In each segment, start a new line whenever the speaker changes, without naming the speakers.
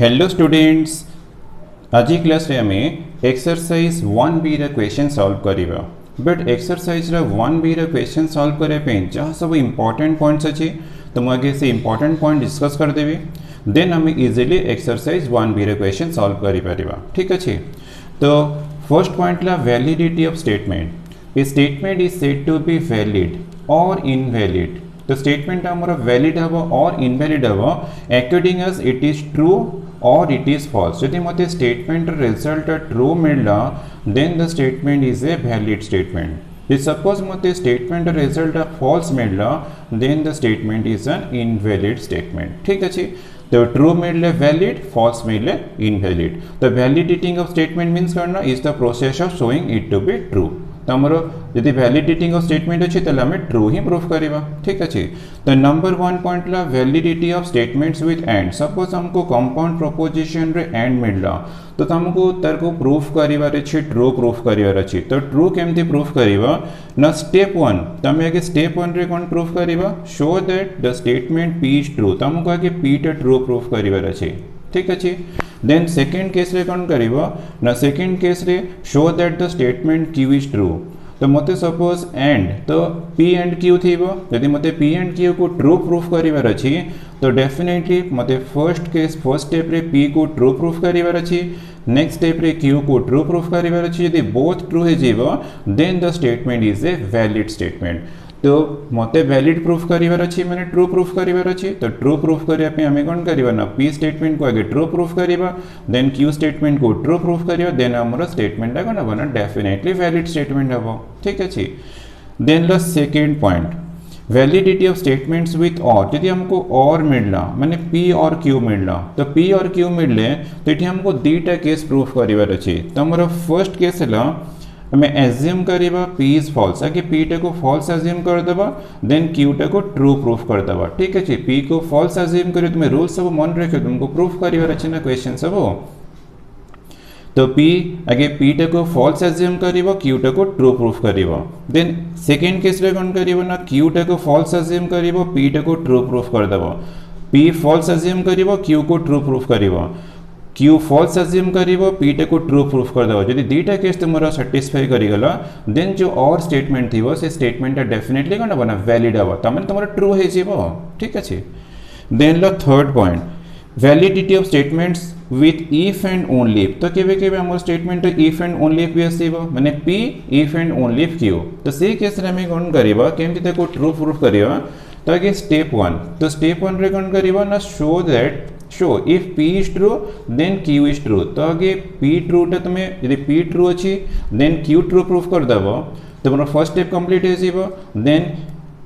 Hello students, आज class रे आमे एक्सरसाइज 1B रा क्वेश्चन सॉल्व करिबा। बट एक्सरसाइज रा 1B रा क्वेश्चन सॉल्व करे पे जहाँ सब इंपोर्टेंट पॉइंट्स अच्छे तो मैं आगे से इंपोर्टेंट पॉइंट डिस्कस कर देबी, देन आमे इजीली एक्सरसाइज 1B रा क्वेश्चन सॉल्व करि परिबा। ठीक अच्छे, तो फर्स्ट पॉइंट ला validity of statement. A statement is said to be valid or invalid. तो स्टेटमेंट हमारा वैलिड हम और इनवैलिड हम according as it is true or it is false. यदि मत स्टेटमेंट रिजल्ट ट्रू मिलला then the statement is a valid statement. If suppose मत statement result false मिलला then the statement is an invalid statement. ठीक अच्छे, तो true मिलले valid, false मिलले इनवैलिड। तो वैलिडिटी ऑफ स्टेटमेंट मीन्स करना is the process of showing it to be true. तो आमर यदि वैलिडिटी ऑफ स्टेटमेंट अच्छे तो आम ट्रू ही प्रूफ करवा। ठीक अच्छे, तो नंबर 1 पॉइंट ला validity of statements with and. Suppose हमको कंपाउंड प्रोपोजिशन रे एंड मिलला तो तुमको तार को प्रूफ करिवार अछि, ट्रू प्रूफ करिवार अछि। तो ट्रू केमती प्रूफ करिवा ना स्टेप 1 तमे आगे स्टेप 1 रे कोन प्रूफ करिवा, show that the statement P is true. तुमको आगे पी टा ट्रू प्रूफ करिवार अछि। ठीक अच्छे, देन सेकेंड केस रे कौन करिवा ना सेकेंड केस रे show that the statement Q is true. तो मते सपोज एंड तो पी एंड क्यू थीबो, यदि मते पी एंड क्यू को ट्रू प्रूफ करिवार अछि तो डेफिनेटली मते फर्स्ट केस फर्स्ट स्टेप रे पी को ट्रू प्रूफ करिवार अछि, नेक्स्ट स्टेप रे क्यू को ट्रू प्रूफ करिवार अछि। यदि बोथ ट्रू हे जीवो then the statement is a valid statement. तो मते वैलिड प्रूफ करिवार अछि माने ट्रू प्रूफ करिवार अछि। तो ट्रू प्रूफ करिया पे हमें कोन करबा ना पी स्टेटमेंट को आगे ट्रू प्रूफ करिबा, देन क्यू स्टेटमेंट को ट्रू प्रूफ करिबा, देन हमर स्टेटमेंट कोन बना डेफिनेटली वैलिड स्टेटमेंट हबो। ठीक अछि, then the second point validity of statements with or. यदि हमको और मिलला माने पी और क्यू मिलला तो पी और क्यू मिलले तो एठी हमको दीटा केस प्रूफ करिवार अछि। तो हमर फर्स्ट केस हला हमें एज्यूम करिबा P इज फॉल्स, आगे P टा को फॉल्स एज्यूम कर देबा, देन Q टा को ट्रू प्रूफ कर देबा। ठीक है, P को फॉल्स एज्यूम करे तुम रूल सब मन रखे तुमको प्रूफ करिवार अछि ना क्वेश्चन सब। तो P आगे P टा को फॉल्स एज्यूम करिबा, Q टा को ट्रू प्रूफ करिबा। देन सेकंड केस रे कोन करिबा ना Q टा को फॉल्स एज्यूम करिबा, P टा को ट्रू प्रूफ कर देबा। P फॉल्स एज्यूम करिबा, Q को ट्रू प्रूफ करिबा। क्यू फॉल्स एज्यूम करिवो, पी टा को ट्रू प्रूफ कर देबो। यदि दीटा केस तुमरा सैटिस्फाई करिगला देन जो और स्टेटमेंट थिवो से स्टेटमेंट डेफिनेटली कोन बना वैलिड हबो, तमन तुमरा ट्रू हे जेबो। ठीक अछि, देन लो third point validity of statements with if and only. तो केबे केबे हमर statement if and only if आसीबो माने P if and only if Q. तो से केस रे हम कोन करिबा केमति ताको ट्रू प्रूफ करिबा। तो आगे स्टेप 1 तो स्टेप 1 रे कोन करिबा ना show that show if P is true then Q is true. तो आगे P ट्रू टा तुम यदि P ट्रू अच्छी देन Q ट्रू प्रूफ कर देव तो मोर फर्स्ट स्टेप कंप्लीट हो जीवो। Then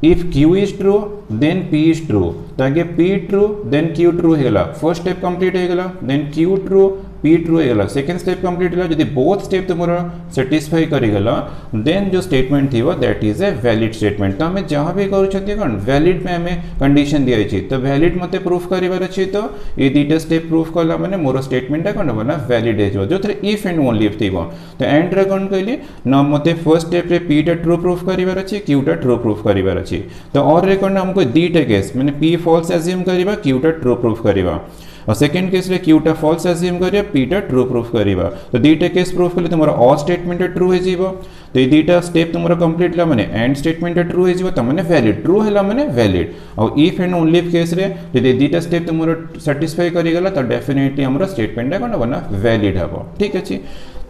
if Q is true then P is true. तो आगे P true then Q true हेला, फर्स्ट स्टेप कंप्लीट हो गला। Then Q true P true हेला, सेकंड स्टेप कंप्लीट होला। यदि बोथ स्टेप तुमरा सैटिस्फाई करिगला देन जो स्टेटमेंट थिवो that is a valid statement. तो हमें जहां भी करू छथि कोन वैलिड में हमें कंडीशन दिया अछि तो वैलिड मते प्रूफ करिवार अछि। तो ए दीटा स्टेप प्रूफ करला माने मोर स्टेटमेंट कोन बना वैलिड हे जो जोथरे इफ एंड ओनली इफ थिवो। तो एंड रे कोन कहली न मते फर्स्ट स्टेप रे P टा ट्रू प्रूफ करिवार अछि, Q टा ट्रू प्रूफ करिवार अछि। तो और रे कोन हमको दीटा केस माने P फॉल्स एज्यूम करिबा, Q टा ट्रू प्रूफ करिबा। और सेकंड केस रे Q टा फॉल्स एज्यूम करिया, P टा ट्रू प्रूफ करिबा। तो दीटा केस प्रूफ करले तुम्हारा और स्टेटमेंट ट्रू हे जीवो। तो ये दीटा स्टेप तुम्हारा कंप्लीट ला माने एंड स्टेटमेंट ट्रू हे जीवो, त माने वैलिड, ट्रू हैला माने वैलिड। और if and only if case रे यदि दीटा स्टेप तुम्हारा सैटिस्फाई करि गला तो डेफिनेटली हमरा स्टेटमेंट कोन बना वैलिड हबो। ठीक अछि,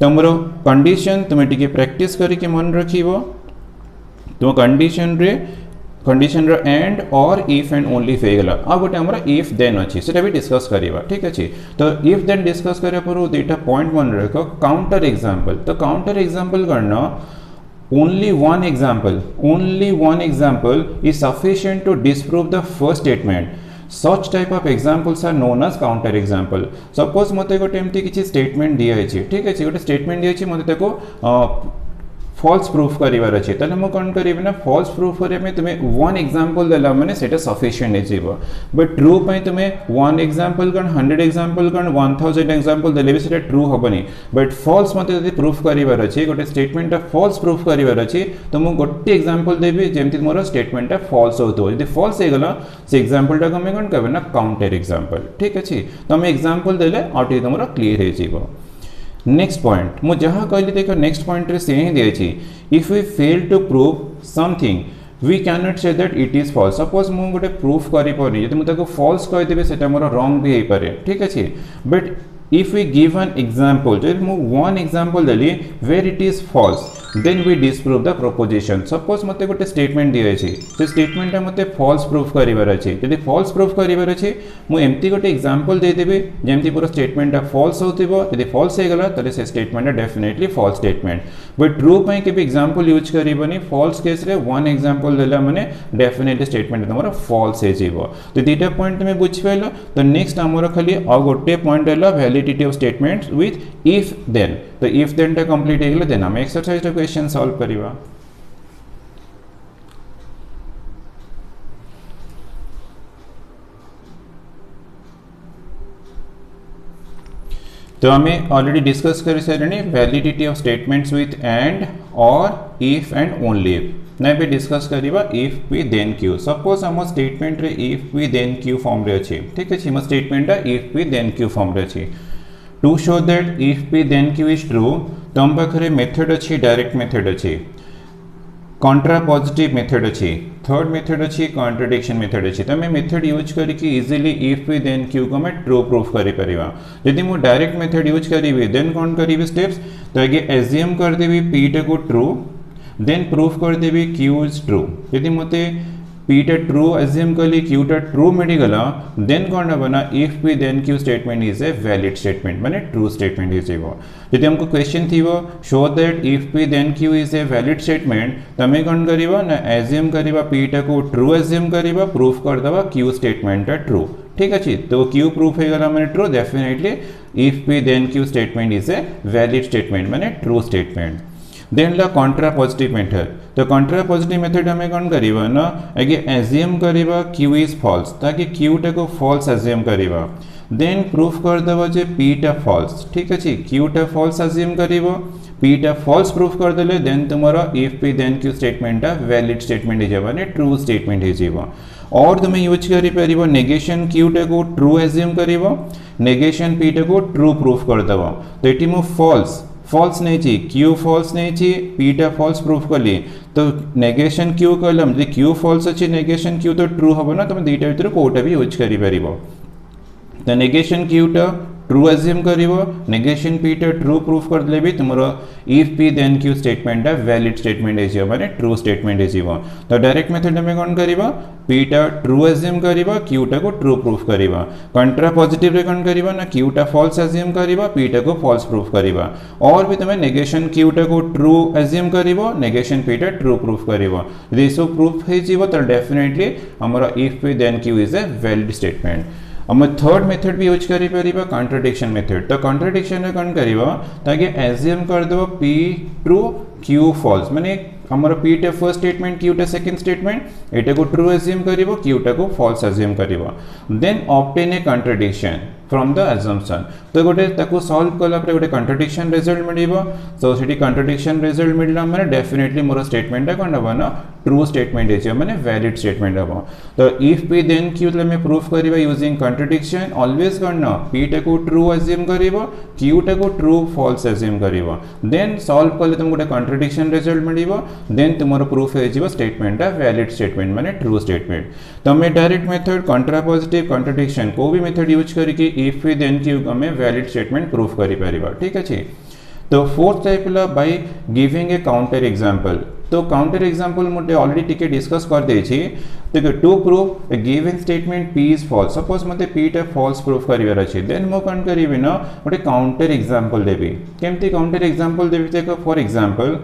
तमरो कंडीशन तुमे टिके प्रैक्टिस करि के मन रखिबो। तो कंडीशन रो एंड और इफ एंड ओनली इफ हेगला। अब गोटे हमरा इफ देन अछि सेटा भी डिस्कस करिबा। ठीक अछि, तो इफ देन डिस्कस करे पर डेटा पॉइंट मन रखो काउंटर एग्जांपल। तो काउंटर एग्जांपल करना only one example is sufficient to disprove the first statement. Such type of examples are known as counter example. Suppose मते गोटे एमती किछि स्टेटमेंट दिया अछि। ठीक अछि, गोटे स्टेटमेंट दिया अछि मते ताको फॉल्स प्रूफ करिवार अछि तले मो कोन करिवे ना फॉल्स प्रूफ करे में तुमे वन एग्जांपल देला माने सेटा सफिशिएंट हे जीवो बट ट्रू पय तुमे वन एग्जांपल कन 100 एग्जांपल कन 1000 एग्जांपल देले भी सेटा ट्रू होबनी बट फॉल्स मते यदि प्रूफ करिवार अछि गोटे स्टेटमेंट फॉल्स प्रूफ करिवार अछि तो मो गोटे एग्जांपल देबी जेमति मोर स्टेटमेंट फॉल्स होतो यदि फॉल्स हे गला से एग्जांपल टा हमें कोन कहबे ना काउंटर एग्जांपल ठीक अछि तो हम एग्जांपल देले ऑटो तमरो क्लियर हे जीवो नेक्स्ट पॉइंट मु जहां कहली देखो नेक्स्ट पॉइंट रे से ही दिए छी if we fail to prove something we can not say that it is false suppose मु गोटे प्रूफ करि परी यदि मु ताको फॉल्स कहि देबे सेटा मोर रॉन्ग भी हे पारे ठीक अछि but if we give an example just move one example dali where it is false then we disprove the proposition suppose mate gote statement diye achi to statement ta mate false proof karibar achi jodi false proof karibar achi mu empty gote example de debi jemti pura statement ta false hotibo jodi false he gala tale se statement ta definitely false statement but true pai ke भी example use karibani false case re one example dela mane definitely statement tamara false he jibo to dita point me बुझ pilo तो next amora खाली आ गोटे point देला validity of statements with if then तो if then टा complete हे गेले then हम exercise टा क्वेश्चन सॉल्व करिवा तो हमें ऑलरेडी डिस्कस कर सारे validity of statements with and और इफ एंड ओनली इफ ना भी डिस्कस करिवा if P then Q suppose हम स्टेटमेंट रे if P then Q form रे अछि ठीक अछि हम statement if P then Q form रे अछि to show that if P then Q is true तो हम पाखरे मेथड अछि डायरेक्ट मेथड अछि कॉन्ट्रापोजिटिव मेथड अछि थर्ड मेथड अछि कॉन्ट्रडिक्शन मेथड अछि त मैं मेथड यूज करी कि easily if P then Q को मैं ट्रू प्रूफ करि परिबा यदि मु डायरेक्ट मेथड यूज करिवे देन कोन करिवे स्टेप्स तो आगे एज्यूम कर देबी पी टा को ट्रू देन प्रूफ कर देबी क्यू इज ट्रू यदि मते पी टा ट्रू एज्यूम कली क्यू टा ट्रू मिली गला देन कोन बना if P then Q statement is a valid statement माने ट्रू स्टेटमेंट इज एबो यदि हमको क्वेश्चन थीवो show that if P then Q is a valid statement तमे कोन करिवो ना एज्यूम करिवा पी टा को ट्रू एज्यूम करिवा प्रूफ कर दबा क्यू स्टेटमेंट ट्रू ठीक अछि तो क्यू प्रूफ हे गला माने true definitely if P then Q statement is a valid statement माने ट्रू स्टेटमेंट देन ला कॉन्ट्रापोजिटिव मेथड तो कॉन्ट्रापोजिटिव मेथड हमें कौन करिवा ना आगे एज्यूम करिवा क्यू इज फॉल्स ताकि क्यू टा को फॉल्स एज्यूम करिवा देन प्रूफ कर दबा जे पी टा फॉल्स ठीक अछि क्यू टा फॉल्स एज्यूम करिवो पी टा फॉल्स प्रूफ कर देले देन तुम्हारा if P then Q statement टा वैलिड स्टेटमेंट हे जबा ने ट्रू स्टेटमेंट हे जीवा और तुम यूज करि परिबो नेगेशन क्यू टा को ट्रू एज्यूम करिवो नेगेशन पी टा को ट्रू प्रूफ कर दबा तो एटी मु फॉल्स फॉल्स नहीं छी क्यू फॉल्स नहीं छी पी टा फॉल्स प्रूफ कली तो नेगेशन क्यू कलम जे क्यू फॉल्स अछि नेगेशन क्यू तो ट्रू होबो ना तुम दीटा भीतर कोटा भी यूज करि परिबो तो नेगेशन क्यू टा ट्रू एज्यूम करिवो नेगेशन पी टा ट्रू प्रूफ कर देले भी तुमरो if P then Q statement टा वैलिड स्टेटमेंट हे माने ट्रू स्टेटमेंट हे जीवो तो डायरेक्ट मेथड में कोन करिवो पी टा ट्रू एज्यूम करिवो क्यू टा को ट्रू प्रूफ करिवो कॉन्ट्रापोजिटिव रे कोन करिवो ना क्यू टा फॉल्स एज्यूम करिवो पी टा को फॉल्स प्रूफ करिवो और भी तुम नेगेशन क्यू टा को ट्रू एज्यूम करिवो नेगेशन पी टा ट्रू प्रूफ करिवो यदि सो प्रूफ हे जीवो तो डेफिनेटली हमरा if P then Q is a valid statement हम थर्ड मेथड भी यूज करि परिबा कॉन्ट्रडिक्शन मेथड तो कॉन्ट्रडिक्शन रे कोन करिवो ताकि एज्यूम कर दबो पी ट्रू क्यू फॉल्स माने हमर पी टा फर्स्ट स्टेटमेंट क्यू टा सेकंड स्टेटमेंट एटा को ट्रू एज्यूम करिवो क्यू टा को फॉल्स एज्यूम करिवो then obtain a contradiction from the assumption तो गोटे ताको सॉल्व कला पर गोटे कॉन्ट्रडिक्शन रिजल्ट मिलिबो सो सेठी कॉन्ट्रडिक्शन रिजल्ट मिलला माने डेफिनेटली मोर स्टेटमेंट कोन हबो ना ट्रू स्टेटमेंट हे माने वैलिड स्टेटमेंट हबो तो इफ पी देन क्यू ले में प्रूफ करिबा यूजिंग कॉन्ट्रडिक्शन ऑलवेज करना पी टा को ट्रू एज्यूम करिवो क्यू टा को ट्रू फॉल्स एज्यूम करिवो देन सॉल्व करले तुम गोटे कॉन्ट्रडिक्शन रिजल्ट मिलिबो देन तुमरो प्रूफ हे जीवो स्टेटमेंट टा वैलिड स्टेटमेंट माने ट्रू स्टेटमेंट तो मैं डायरेक्ट मेथड कॉन्ट्रापोजिटिव कॉन्ट्रडिक्शन को भी मेथड यूज करके इफ पी देन क्यू हमें वैलिड स्टेटमेंट प्रूफ करि परिबा ठीक अछि तो फोर्थ टाइप ला by giving a counter example तो काउंटर एग्जांपल मोटे ऑलरेडी टिके डिस्कस कर दे छी तो to proof a given statement P is false suppose मते पी टा फॉल्स प्रूफ करिवार अछि देन मो कोन करिवे ना मोटे काउंटर एग्जांपल देबी केमती काउंटर एग्जांपल देबी ते for example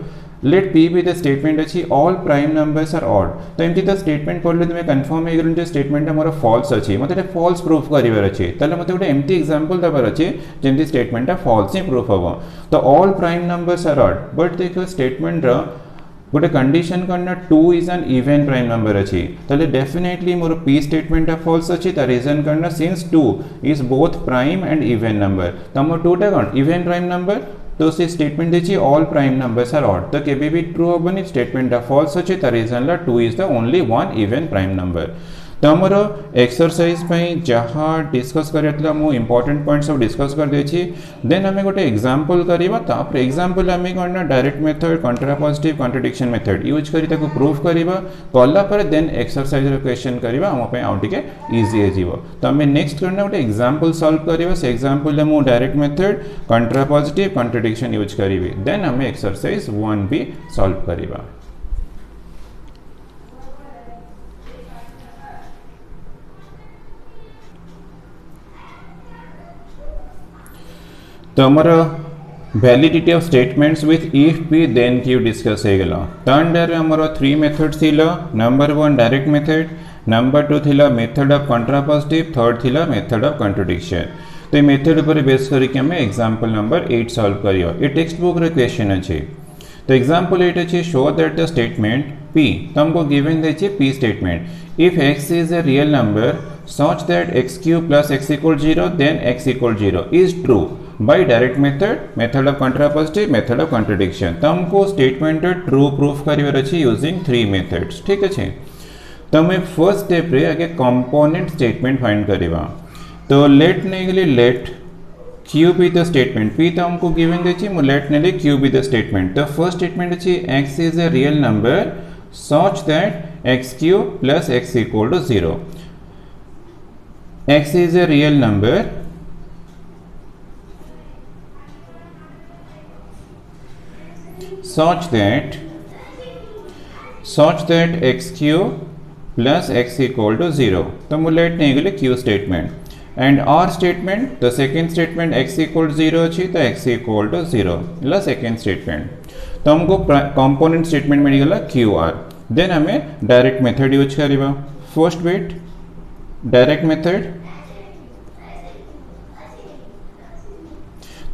let P be the statement अच्छी all prime numbers are odd तो एमती तो स्टेटमेंट पढ़ले तुम्हें कन्फर्म हो गल स्टेटमेंट मोर फॉल्स अच्छी मत फॉल्स प्रूफ करार अच्छे ताले मत गोटे एमती एग्जांपल दबार अच्छे जमती स्टेटमेंट फॉल्स ही प्रूफ हम तो all prime numbers are odd but देखो स्टेटमेंट गोटे कंडीशन करना 2 is an even prime number अच्छी ताले डेफिनेटली मोर पी स्टेटमेंट फॉल्स अच्छी ता रीजन करना since 2 is both prime and even number तो मोर 2 टा कौन इवन प्राइम नंबर तो से स्टेटमेंट देखिए all prime numbers are odd तो केबे भी ट्रू होबनी स्टेटमेंट फॉल्स अच्छे ता रीजन ला 2 is the only one even prime number तो आमर एक्सरसाइज जहाँ डिस्कस कर इंपोर्टेंट पॉइंट सब डिस्कस कर देछि देन आम गोटे एग्जांपल करवा तापर एग्जांपल आम करना direct method contrapositive contradiction method use करी ताको प्रूफ करवा कला पर देन एक्सरसाइज क्वेश्चन करवा आम पे आउ टिके इजी हो तो आम नेक्स्ट करना गोटे एग्जांपल सॉल्व करवा से एग्जांपल मु direct method contrapositive contradiction use करी देन आम एक्सरसाइज 1 भी सॉल्व करवा तो हमारा validity of statements with if P then Q discuss हो गला तो अंडर हमारा 3 मेथड्स थिला नंबर 1 डायरेक्ट मेथड नंबर 2 थिला मेथड ऑफ कंट्रापोजिटिव थर्ड थिला मेथड ऑफ कॉन्ट्रडिक्शन तो ये मेथड पर बेस करके हमें एग्जांपल नंबर 8 सॉल्व करियो ये टेक्स्ट बुक रे क्वेश्चन अछि तो एग्जांपल 8 अछि show that the statement p तुमको गिवन देछि p statement if x is a real number such that x cube plus x equal 0 then x equal 0 is true by direct method method of contrapositive method of contradiction तुमको statement true proof करिवर अछि using 3 methods ठीक अछि तो हमें first step रे आगे component statement find करबा तो लेट ने गेली let q be the statement p तो हमको गिवन देछि मु लेट ने q बी द स्टेटमेंट तो फर्स्ट स्टेटमेंट अछि x is a real number such that x cube plus x equal to 0 x is a real number such that x cube plus x equal to 0 तो mullet नहीं गले q statement and r statement the second statement x equal to 0 अच्छी तो x equal to 0 La second statement तो हमको component statement मिल गला qr then हमें direct method use करिबा first bit डायरेक्ट मेथड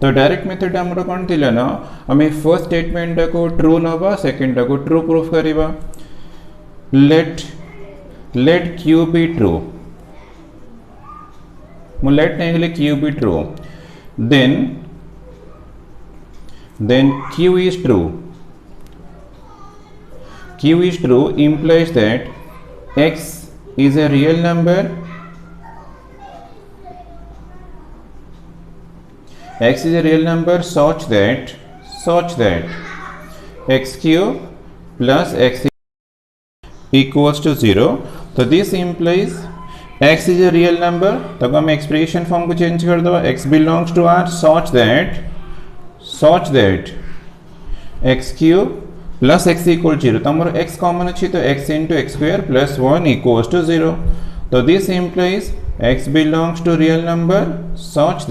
तो डायरेक्ट मेथड हमरो कोन थिला ना हमें फर्स्ट स्टेटमेंट को ट्रू नबा सेकंड को ट्रू प्रूफ करिबा लेट q बी ट्रू मु लेट नहीं गेले q be true then q is true implies that x is a real number x is a real number such that x cube plus x equals to 0 तो this implies x is a real number तो हम expression form को change कर दो x belongs to r such that x cube plus x equal 0 तो हमारा x common अच्छी तो x into x square plus 1 equals to 0 तो this implies x belongs to real number such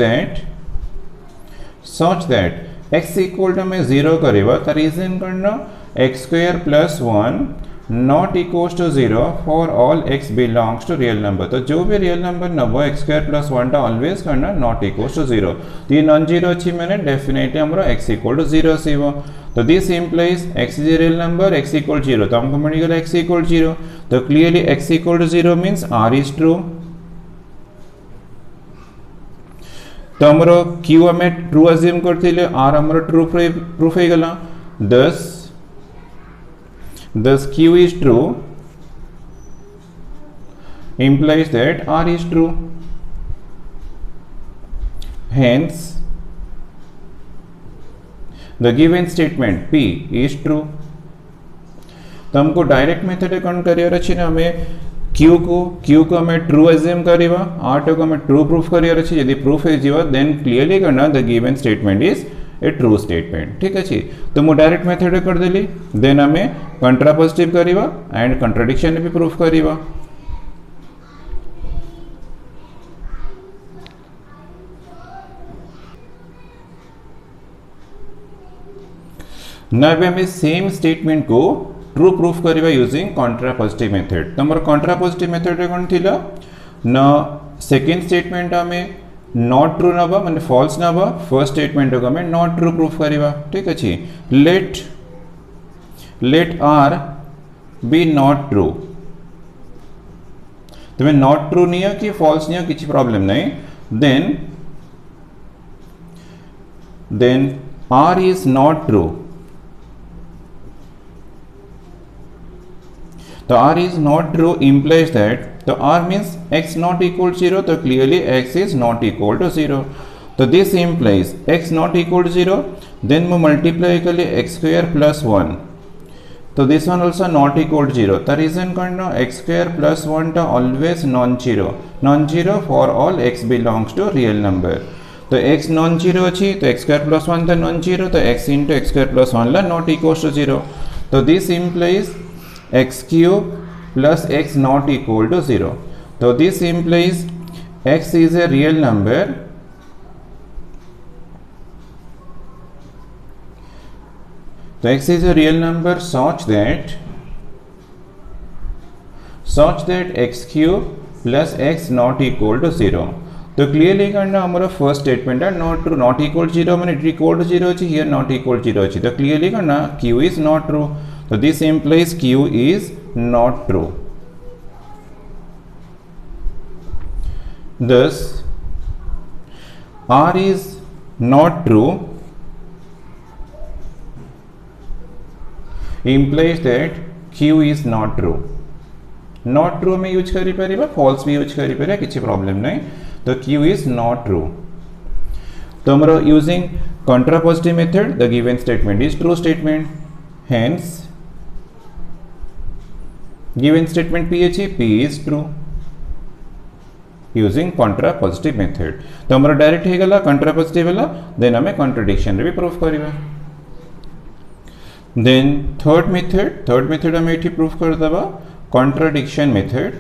that x equal to में 0 करेगा तो reason करना x square plus 1 not equals to 0 for all x belongs to real number तो जो भी real number नबो x square plus 1 टा always करना नॉट इक्वल्स टू 0 तो ये नॉन जीरो अच्छी मैंने डेफिनेटली हमरा x इक्वल टू 0 आसीबो तो this implies x is a real number x equal 0 तो हमको मिल गया x equal 0 तो clearly x equal to 0 means r is true तो हमरो q हमें ट्रू अज्यूम करथिले r हमरो ट्रू प्रूफ हो गला thus q is true implies that r is true hence the given statement p is true तो हमको डायरेक्ट मेथड कौन करियर अछि ना हमें q को हमें ट्रू अज्यूम करिवा r को हमें ट्रू प्रूफ करियर अछि यदि प्रूफ है जीवा देन क्लियरली करना the given statement is a true statement ठीक अछि तो मो डायरेक्ट मेथड कर देली देन हमें कंट्रापोजिटिव करिवा एंड कंट्राडिक्शन भी प्रूफ करिवा ना भी हमें सेम स्टेटमेंट को ट्रू प्रूफ करवा यूजिंग कंट्रापोजिटिव मेथड। तो हमर कंट्रापोजिटिव मेथड रे कोन थिला ना सेकंड स्टेटमेंट हमें नॉट ट्रू नबा माने फॉल्स नबा, फर्स्ट स्टेटमेंट को हमें नॉट ट्रू प्रूफ करवा। ठीक अछि, let are be not true. तुम्हें नॉट ट्रू नहीं कि फॉल्स नहीं किसी प्रॉब्लम नहीं। Then are is not true. तो r is not true implies that, तो r means x not equal to 0, तो clearly x is not equal to 0. तो this implies x not equal to 0, then we multiply equally x square plus 1. तो this one also not equal to 0. The reason करना x square plus 1 टा always non-zero for all x belongs to real number. तो x non-zero अच्छी तो x square plus 1 था non-zero, तो x into x square plus 1 La not equals to 0. तो this implies x cube plus x not equal to 0. So this implies x is a real number so x is a real number such that x cube plus x not equal to 0. तो clearly करना हमारा first statement है not true, not equal 0 माने it equal to 0 अछि, here not equal 0 अछि। तो clearly करना q is not true. So this implies q is not true. Thus r is not true implies that q is not true. Not true में use करी परिबा, false भी use करी परिबा, किसी problem नहीं। तो q is not true. तो हमरा using contrapositive method the given statement is true statement. Hence given statement P है, P is true using contrapositive method. तो हमारा डायरेक्ट हो गला contrapositive वाला, देन हमें contradiction रे भी प्रूफ करिबा। देन थर्ड मेथड हमें एठी प्रूफ कर दबा contradiction method।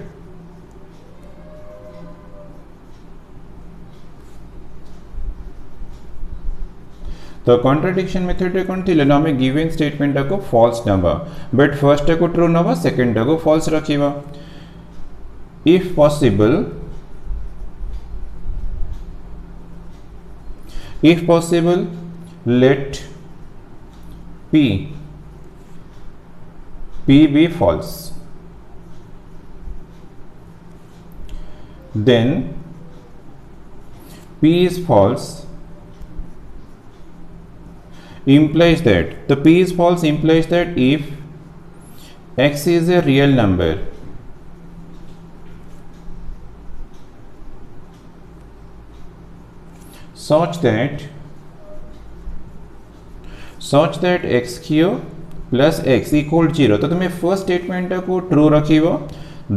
तो कॉन्ट्राडिक्शन मेथड रे कोन थिले ना हमें गिवन स्टेटमेंट को फॉल्स नबा, बट फर्स्ट को ट्रू नबा, सेकंड को फॉल्स रखिबा। If possible let p be false, then p is false implies that, the p is false implies that if x is a real number such that x cube plus x equal 0। तो तुम्हें first statement को true रखिबो,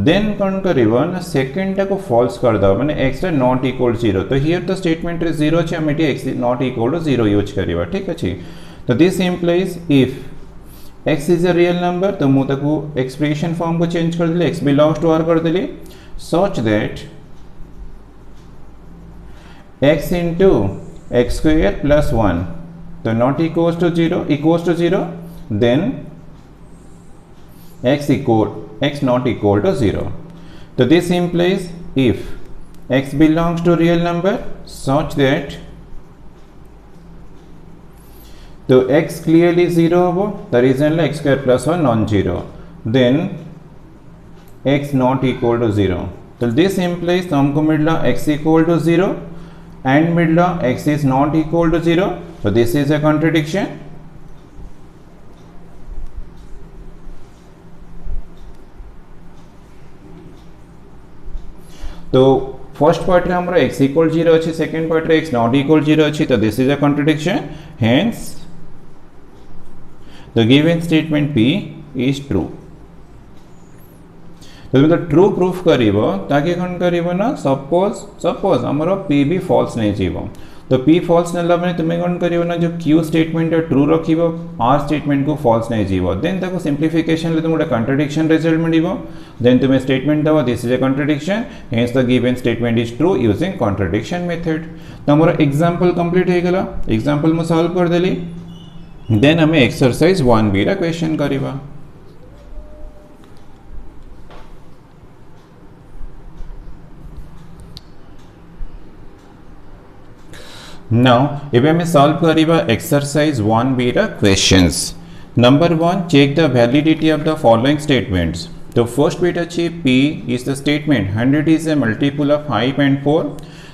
then कौन करिबो ना second को false कर दो माने x नॉट इक्वल 0। तो हियर तो स्टेटमेंट रे 0 छै, हम एटी x not equal to 0 use करिबा। ठीक अछि, तो this implies if x is a real number, तो मु ताको एक्सप्रेशन फॉर्म को चेंज कर देले, x बिलोंग्स टू r कर देले such that x into x square plus 1 तो not equals to 0, then x not equal to 0. So this implies if x belongs to real number such that तो x clearly 0 होबो, the reason x square plus 1 non-zero, then x not equal to 0. तो this implies हमको मिलला x equal to 0 and मिलला x is not equal to 0. So this is a contradiction. तो first part रे हमरा x equal 0 अछि, second part रे x not equal 0 अछि, तो this is a contradiction. Hence the given statement P is true. तो मतलब ट्रू प्रूफ करिवो ताकि कोन करिवो ना सपोज हमरो P भी फॉल्स नहीं जीवो, तो P फॉल्स नला माने तुमे कोन करिवो ना जो Q स्टेटमेंट ट्रू रखिवो, R स्टेटमेंट को फॉल्स नहीं जीवो, देन ताको सिंप्लिफिकेशन ले तुमडा कंट्राडिक्शन रिजल्ट मिलिवो, देन तुमे स्टेटमेंट दवा this is a contradiction, hence the given statement is true using contradiction method. तो हमरो एग्जांपल कंप्लीट हो गेला, एग्जांपल में सॉल्व कर देली। देन आम एक्सरसाइज 1B क्वेश्चन करवा। नाउ एबे हमें सॉल्व करिबा exercise 1B questions. Number 1, check the validity of the following statements. तो फर्स्ट बिट अच्छी P is the statement 100 is a multiple of 5 and 4।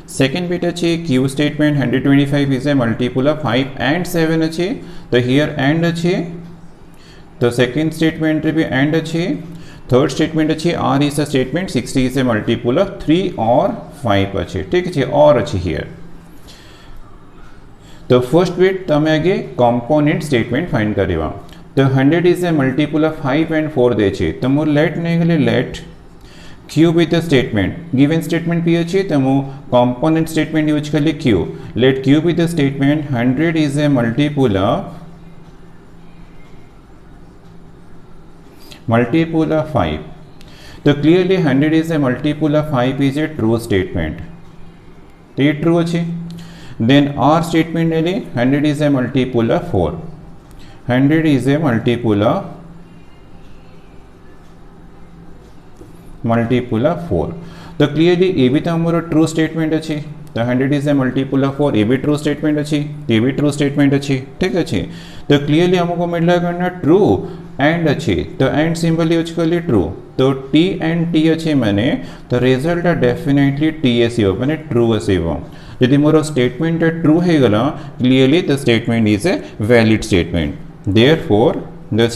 Second bit अच्छी Q statement 125 is a multiple of 5 and 7 अच्छी। तो here and अच्छी, तो second statement भी and अच्छी। Third statement अच्छी R is the statement 60 is a multiple of 3 और 5 अच्छी। ठीक है, और अच्छी हियर। तो फर्स्ट बिट तमें आगे कंपोनेंट स्टेटमेंट फाइंड करवा। तो 100 is a multiple of 5 and 4 देछे, तो मोर लेट नहीं गले let Q with the statement given statement P अच्छे, तो मो कंपोनेंट स्टेटमेंट यूज कर ले Q। Let Q with the statement 100 is a multiple of 5। तो clearly 100 is a multiple of 5 is a true statement, तो ये ट्रू अच्छे। Then R statement 100 is a multiple of 4. 100 is a multiple of 4. तो clearly ये भी तो हमारा true statement अच्छी। तो 100 इज ए मल्टीपल ऑफ 4, ये भी ट्रू स्टेटमेंट अच्छी, ये भी ट्रू स्टेटमेंट अच्छी। ठीक अच्छे, तो क्लियरली हमको मिला करना ट्रू एंड अच्छी। तो एंड सिंबल यूज कर ली ट्रू, तो T एंड T अच्छे मैंने, तो रिजल्ट डेफिनेटली टी एस मैंने ट्रू आसो। यदि मोर स्टेटमेंट ट्रू हो गला, clearly the statement is a valid statement. Therefore the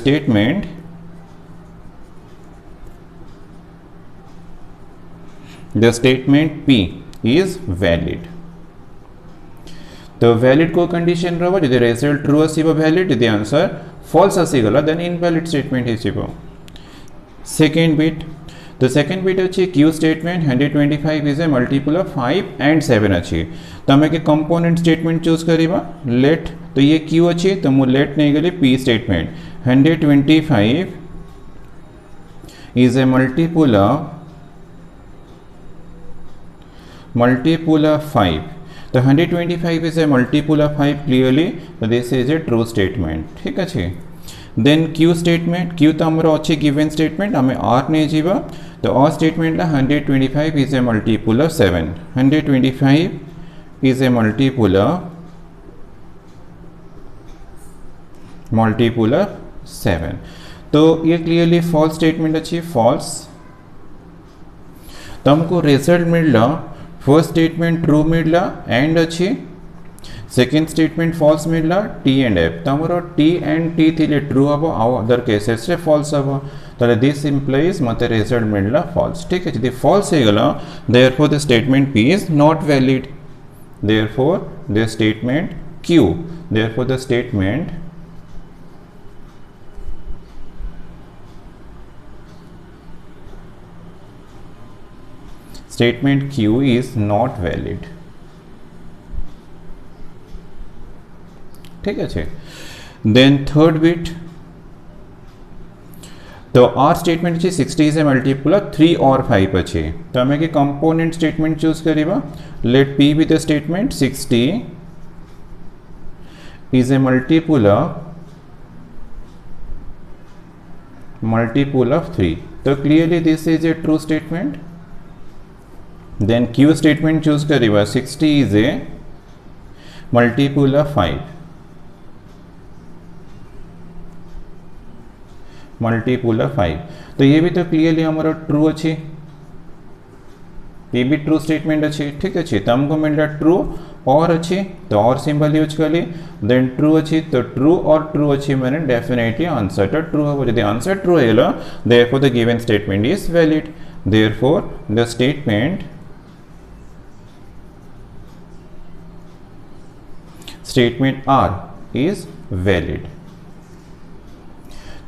statement P is valid. तो वैलिड को कंडीशन रहो, यदि रिजल्ट ट्रू आसो वैलिड, यदि आंसर फॉल्स आसीगला देन इनवैलिड स्टेटमेंट हो। सेकेंड बिट, तो सेकेंड बिट अच्छी Q statement 125 is a multiple of 5 and 7 अच्छी। तो हमें कंपोनेंट स्टेटमेंट चूज करवा। लेट, तो ये Q अच्छी, तो मु लेट नहीं गली P statement 125 is a multiple of 5। तो 125 is a multiple of 5 clearly, तो this is a true statement. ठीक अच्छे। देन Q स्टेटमेंट, Q तो हमारा अच्छे गिवन स्टेटमेंट, हमें R नहीं जीवा। तो R statement 125 is a multiple of 7। 125 is a multiple of 7। तो ये क्लियरली फॉल्स स्टेटमेंट अच्छी, फॉल्स। तो हमको रिजल्ट मिलला फर्स्ट स्टेटमेंट ट्रू मिलला एंड अच्छी, सेकेंड स्टेटमेंट फॉल्स मिलला T एंड F। तो हमारा T एंड T थी ट्रू हम, आउ अदर केसेस से फॉल्स हम। तो दिस इम्प्लाइज मत रिजल्ट मिलला फॉल्स। ठीक है, यदि फॉल्स हो गला therefore the statement P is not valid. Therefore the statement Q, therefore the statement Q is not valid। ठीक है। देन थर्ड बिट, तो R स्टेटमेंट अच्छे 60 इज ए मल्टीपल ऑफ 3 और 5 अच्छे। तो हमें कि कंपोनेंट स्टेटमेंट चूज करवा। Let P with the statement 60 is a multiple of 3। तो clearly this is a true statement. Then Q statement choose करवा 60 इज ए मल्टीपल ऑफ 5। तो ये भी तो क्लियरली हमारा ट्रू अच्छे, ये भी ट्रू स्टेटमेंट अच्छे। ठीक अच्छे, तो हमको मिल रहा ट्रू और अच्छे, तो और सिंबल यूज कर ली। देन ट्रू अच्छी, तो ट्रू और ट्रू अच्छी मैंने डेफिनेटली आंसर तो ट्रू हम। यदि आंसर ट्रू है therefore the given statement is valid. Therefore the statement R is valid।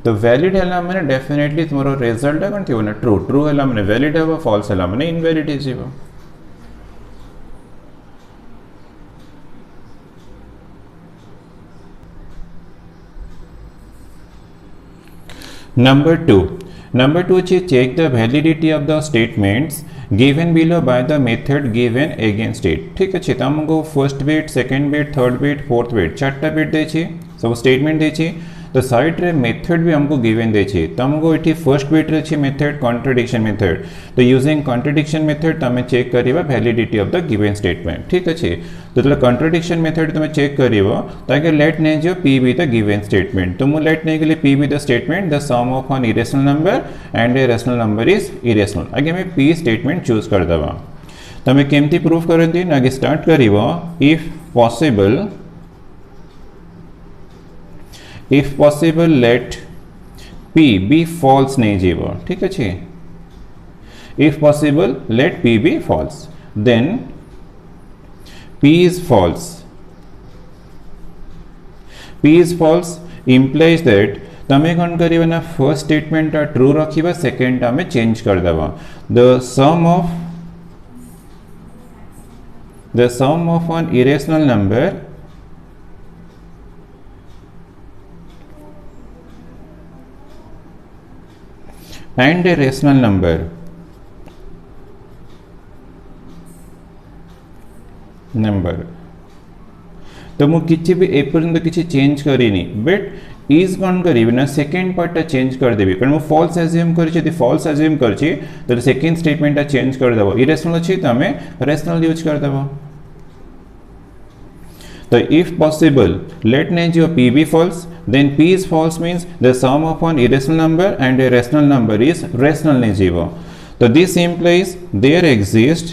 तो वैलिड है मैंने डेफिनेटली तुम्हारा रिजल्ट है कौन थी ना ट्रू। ट्रू है मैंने वैलिड है, फॉल्स है मैंने इनवैलिड है। Number 2 check the validity of the statements given below by the method given against it। ठीक है, तो हमको first bit, second bit, third bit, fourth bit 4टा बिट दे। सब स्टेटमेंट देछि तो साइड रे मेथड भी हमको गिवन देछि तो हमको एठी फर्स्ट बिट रे अछि मेथड कॉन्ट्रडिक्शन मेथड तो यूजिंग कॉन्ट्रडिक्शन मेथड तमे चेक करिबा validity of the given statement ठीक अछि तो तले कॉन्ट्रडिक्शन मेथड तमे चेक करिवो ताकि लेट नै जो p be the given statement तो मु लेट नै गेले p be the statement the sum of an irrational number and a rational number is irrational आगे मैं p स्टेटमेंट चूज कर दबा तमे केमती प्रूफ करंती आगे स्टार्ट करिवो if possible let p be false नहीं जीवो ठीक है if possible let p be false then p is false implies that तमे कौन करिबा ना फर्स्ट स्टेटमेंट ट्रू रखिबा सेकंड टा में चेंज कर देबा the sum of an irrational number and a rational number तो मु किछि भी एपर्यंत किछि चेंज करिनी बट इज कौन करी ना सेकेंड पार्ट चेंज कर देबी कारण मु फॉल्स एज्यूम करछि यदि फॉल्स एज्यूम करछि तो सेकेंड स्टेटमेंट चेंज कर देबो इरेशनल अछि त हमें रेशनल यूज कर देबो तो if possible let nature p be false then p is false means the sum of an irrational number and a rational number is rational nature so this implies there exists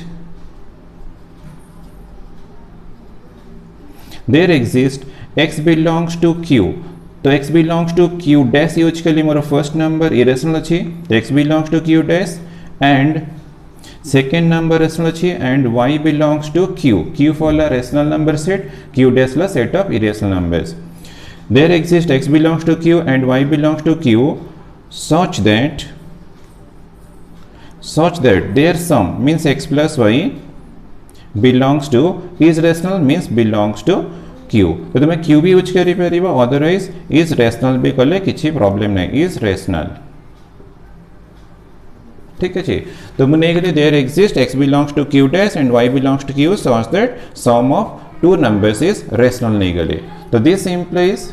x belongs to q तो x belongs to q dash use कली more first number irrational अछि x belongs to q dash and second number rational अछि and y belongs to q for a rational number set q dash la set of irrational numbers there exists x belongs to q and y belongs to q such that their sum means x plus y belongs to is rational means belongs to q तो तुम q भी use करि परिबो otherwise is rational भी कले किछि problem नै is rational ठीक है तो मुझे there exist x belongs to q dash and y belongs to q such that sum of two numbers is rational नहीं गले तो this implies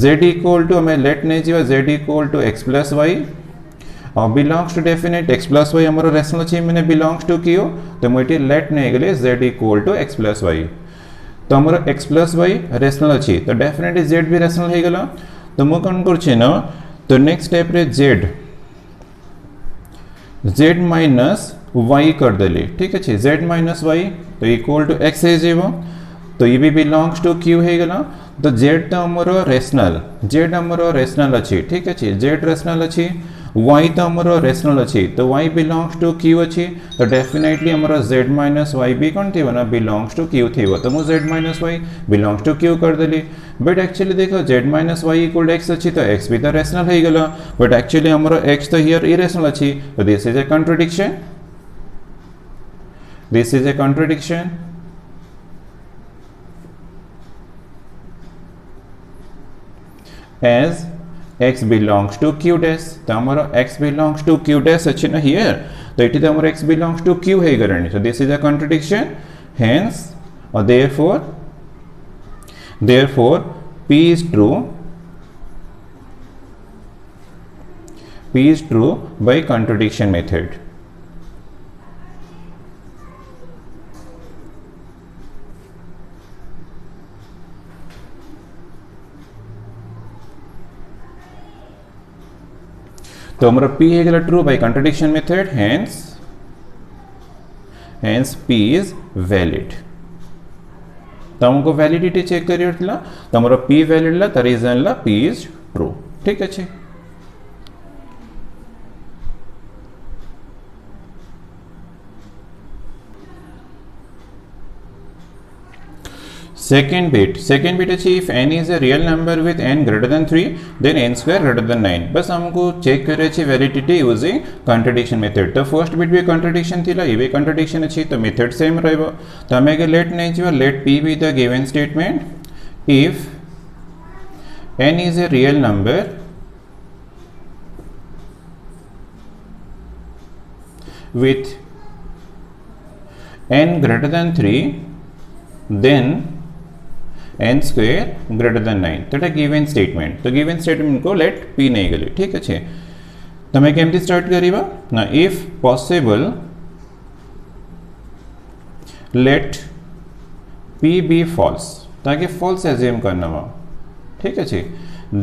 z equal to हमें लेट नहीं जीवा z equal to x plus y और belongs to definite x plus y हमरो rational अछि माने बिलोंग्स टू q तो मुझे लेट नहीं गले z equal to x plus y तो हमरो x प्लस y रेशनल अछि तो डेफिनेटली z भी रेशनल हे गेला तो मु कोन करछि ना तो नेक्स्ट स्टेप रे z माइनस y कर देली ठीक है z माइनस y तो इक्वल टू x है जीवो तो ये भी बिलोंग्स टू q है गला तो z तो हमरो रेशनल अछि ठीक है z रेशनल अछि y तो हमरो रेशनल अछि तो y बिलोंग्स टू q अछि तो डेफिनेटली हमरो z माइनस y भी कोन थिबो ना बिलोंग्स टू q थिबो तो मु z minus y belongs to q कर देली बट एक्चुअली देखो z minus y equal x अछि तो x भी तो रेशनल है गला बट एक्चुअली हमरो x तो हियर इरेशनल अछि तो this is a contradiction as x belongs to q dash तो हमारा x belongs to q dash अछि ना here तो इट तो हमारा x belongs to q है करनी so this is a contradiction hence or therefore p is true by contradiction method तो हमारा p है गला true bye contradiction method hence p is valid तो हमको वैलिडिटी चेक करियो तो हमारा p वैलिड ला त रीजन ला p is true ठीक है Second bit अच्छी if n is a real number with n greater than 3 then n square greater than 9 बस हमको चेक करे छी वैलिडिटी यूजिंग कंट्रडिक्शन मेथड तो फर्स्ट बिट भी कंट्रडिक्शन थिला ये भी कंट्रडिक्शन अच्छी तो मेथड सेम रहबो तो हमें के लेट नहीं चाहिए late p be the given statement if n is a real number with n greater than 3 then n square greater than 9 तो एटा गिवन स्टेटमेंट तो गिवन स्टेटमेंट को लेट p नहीं गली ठीक अच्छे तमे केमती स्टार्ट करिबा ना if possible let p be false ताकि false assume करना वा ठीक अच्छे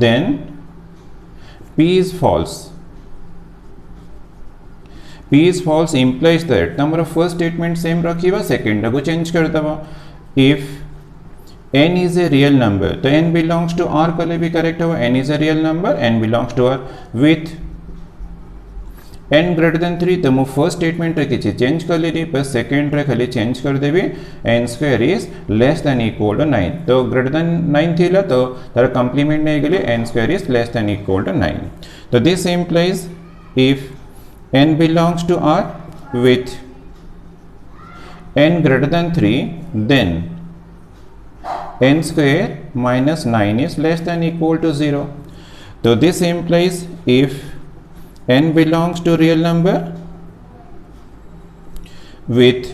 then p is false P is false implies that हमारा फर्स्ट स्टेटमेंट सेम रखिबा सेकंड को चेंज कर दबा if n is a real number तो n belongs to R कले भी करेक्ट हो n is a real number n belongs to R with n greater than 3 तो मु फर्स्ट स्टेटमेंट रे किछि चेंज कर लेनी पर सेकंड रे खाली चेंज कर देबी n square is less than equal to 9 तो ग्रेटर देन 9 थिला तो तार कंप्लीमेंट नहीं गेले n square is less than equal to 9 तो this implies if n belongs to R with n greater than 3 then n square minus 9 is less than equal to 0 so this implies if n belongs to real number with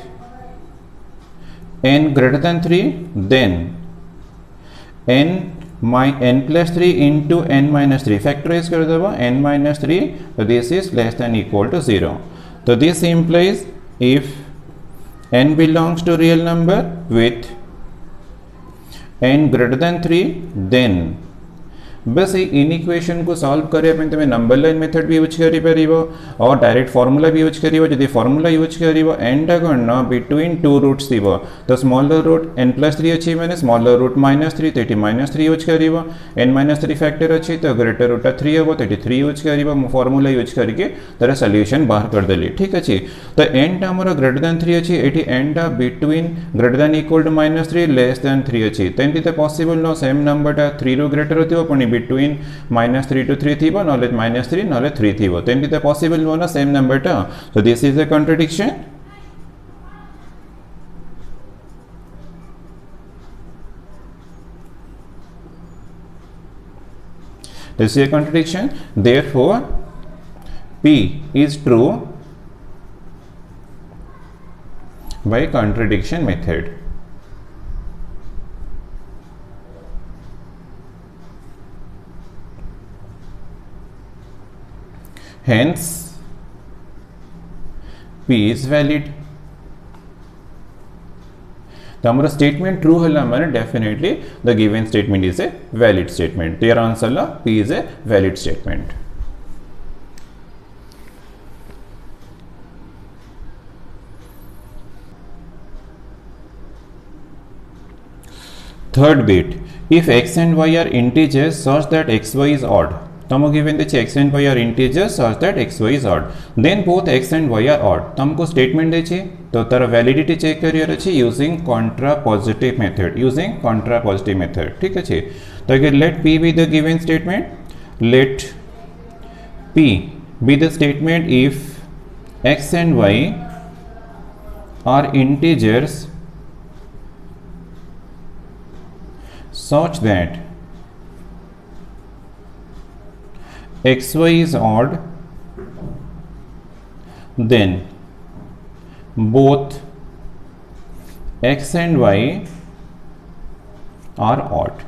n greater than 3 then n plus 3 into n minus 3 factorize कर देबो n minus 3 so this is less than equal to 0 so this implies if n belongs to real number with n greater than 3 then बस ये inequation को solve करे पे तमे number line method भी use करि परिबो और डायरेक्ट फार्मूला भी यूज करिवो जदि फार्मूला यूज करिवो n टा गण बिटवीन टू रूट्स दिबो तो स्मॉलर रूट n + 3 अछि माने स्मॉलर रूट -3 तो एटी -3 यूज करिवो n - 3 फैक्टर अछि तो ग्रेटर रूट 3 हबो तो एटी 3 यूज करिवो फार्मूला यूज करके तार सॉल्यूशन बाहर कर देली ठीक अछि तो n टा हमर ग्रेटर देन 3 अछि एटी n टा between greater than equal to -3 less than 3 अछि तो एंटी तो पॉसिबल नो सेम नंबर टा 3 रो ग्रेटर होतिबो पनि between -3 to 3 थीबो नॉले -3 नॉले 3 थीबो तो एमती तो पॉसिबल हो ना सेम नंबर टा so this is a contradiction this is a contradiction therefore P is true by contradiction method hence P is valid तो हमारा स्टेटमेंट ट्रू हला माने definitely the given statement is a valid statement तेरा answer ला P is a valid statement third bit if x and y are integers such that xy is odd तमको given the x and y are integers such that xy is odd then both x and y are odd तमको statement दे छी तो तार validity check करियर अछि using contrapositive method ठीक अछि तो अगर let p be the given statement let p be the statement if x and y are integers such that xy is odd then both x and y are odd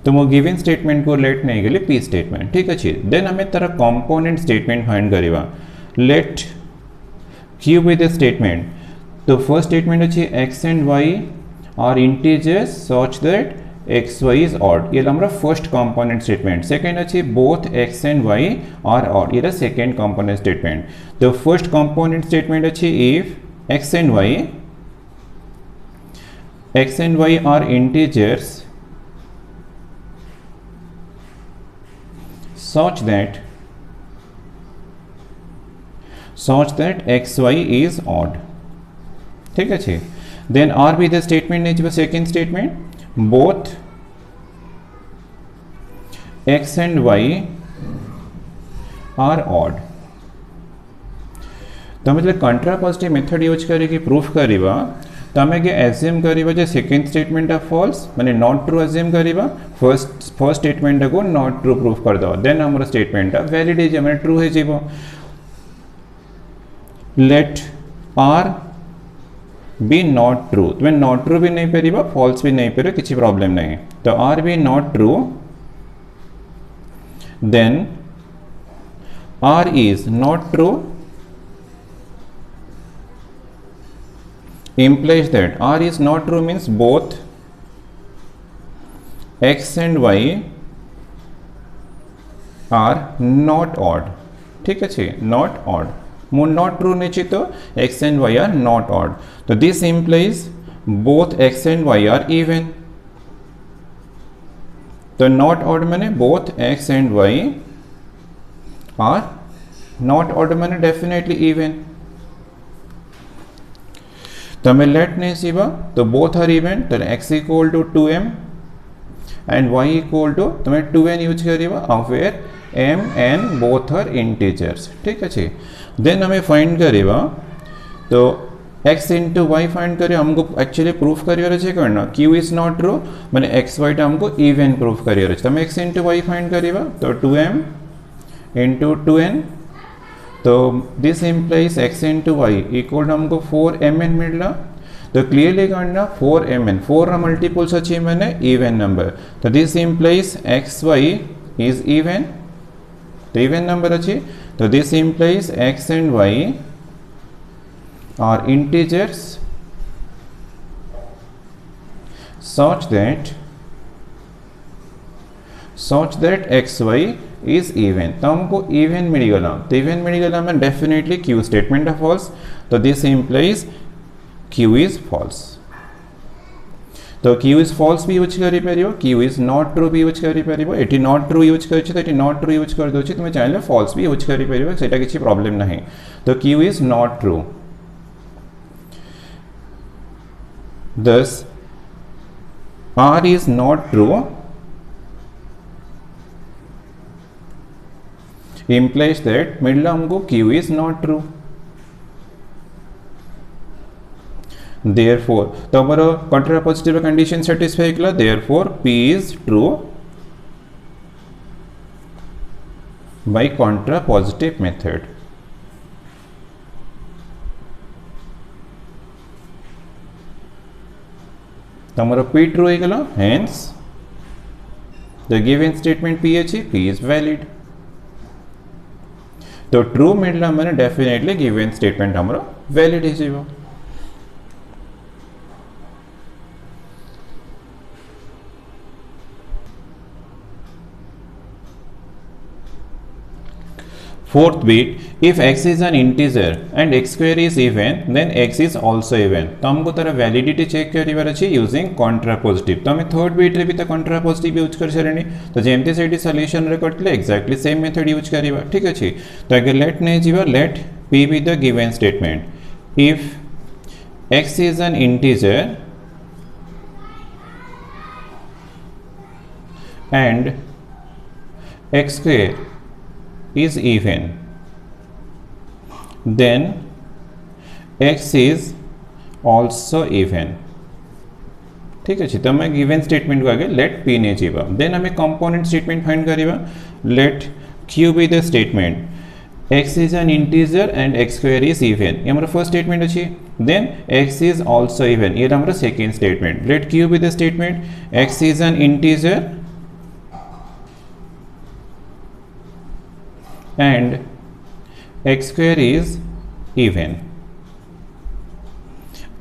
तो मो given statement को late नहीं गली p statement ठीक अच्छे then हमें तरह component statement find करिवा let q be the statement तो फर्स्ट स्टेटमेंट अच्छे x and y are integers such that xy is odd ये हमारा फर्स्ट कंपोनेंट स्टेटमेंट सेकंड अच्छे both x and y are odd ये second component statement तो first component statement अच्छे if x and y are integers such that xy is odd ठीक है then r be the statement next second statement both x and y are odd तो मतलब contrapositive method use करके proof करिवा तो आम के एज्यूम करिवा जे सेकंड स्टेटमेंट आ फॉल्स माने नॉट ट्रू एज्यूम करिवा फर्स्ट स्टेटमेंट को नॉट ट्रू प्रूफ कर दो देन हमर स्टेटमेंट वैलिड है जे ट्रू है जीवो let r be not true तुम नॉट ट्रू भी नहीं पार फॉल्स भी नहीं पार किसी प्रॉब्लम नहीं तो r be not true then are is not true implies that R is not true means both x and y are not odd ठीक है not odd मो not true नहीं तो x and y are not odd तो this implies both x and y are even तो not odd माने both x and y are not odd माने definitely even तो हमें लेट नहीं सीवा तो बोथ आर इवन तो x equal to 2m and y equal to तुम्हें 2n यूज करिवा of where m n both are integers ठीक है देन हमें फाइंड करिवा तो x इंटू वाई फाइंड करिए हमको एक्चुअली प्रूफ करियर अच्छे करना q इज नॉट ट्रू मैंने x y टा हमको इवन प्रूफ करियर अच्छे तो हमें x इंटू वाई फाइंड करिवा तो 2m इंटू 2n तो this implies x into y equal हमको 4mn मिलना तो क्लियरली करना 4mn 4 मल्टीपल्स अच्छी मैंने इवन नंबर तो this implies x y is even तो इवन नंबर अच्छी तो this implies x and y are integers such that x y is even तो हमको even मिलगला तो even मिलगला में डेफिनेटली q स्टेटमेंट है फॉल्स तो this implies q is false तो q इज फॉल्स भी यूज करी पारिबो q इज नॉट ट्रू भी यूज करी पारिबो एटी नॉट ट्रू यूज करछि तो एटी नॉट ट्रू यूज कर दोछि तुम चाहिले फॉल्स भी यूज करी पारिबो सेटा किछि प्रॉब्लम नहीं तो q is not true thus r is not true implies that मिलना हमको q is not true therefore तो हमारा contrapositive condition satisfy किया therefore p is true by contrapositive method तो हमारा p true हो गया hence the given statement p अच्छी p is valid तो ट्रू मिलना मैंने डेफिनेटली गिवन स्टेटमेंट हमारा वैलिड है Fourth bit, if x is an integer and x square is even, then x is also even. तो हमको तरह वैलिडिटी चेक करिवार अछि यूजिंग कॉन्ट्रापोजिटिव तो हमें थर्ड बिट रे भी तो कॉन्ट्रापोजिटिव यूज कर छरेनी तो जेमती सेठी सॉल्यूशन रे करतले एग्जैक्टली सेम मेथड यूज करिवा ठीक अछि तो अगर लेट नै जीवा let p be the given statement if x is an integer and x square is even then x is also even ठीक है तो मैं गिवन स्टेटमेंट को आगे लेट p ने जीवा देन हमें कंपोनेंट स्टेटमेंट फाइंड करिवा let q be the statement x is an integer and x square is even ये हमारा फर्स्ट स्टेटमेंट अछि then x is also even ये हमारा second statement let q be the statement x is an integer and x square is even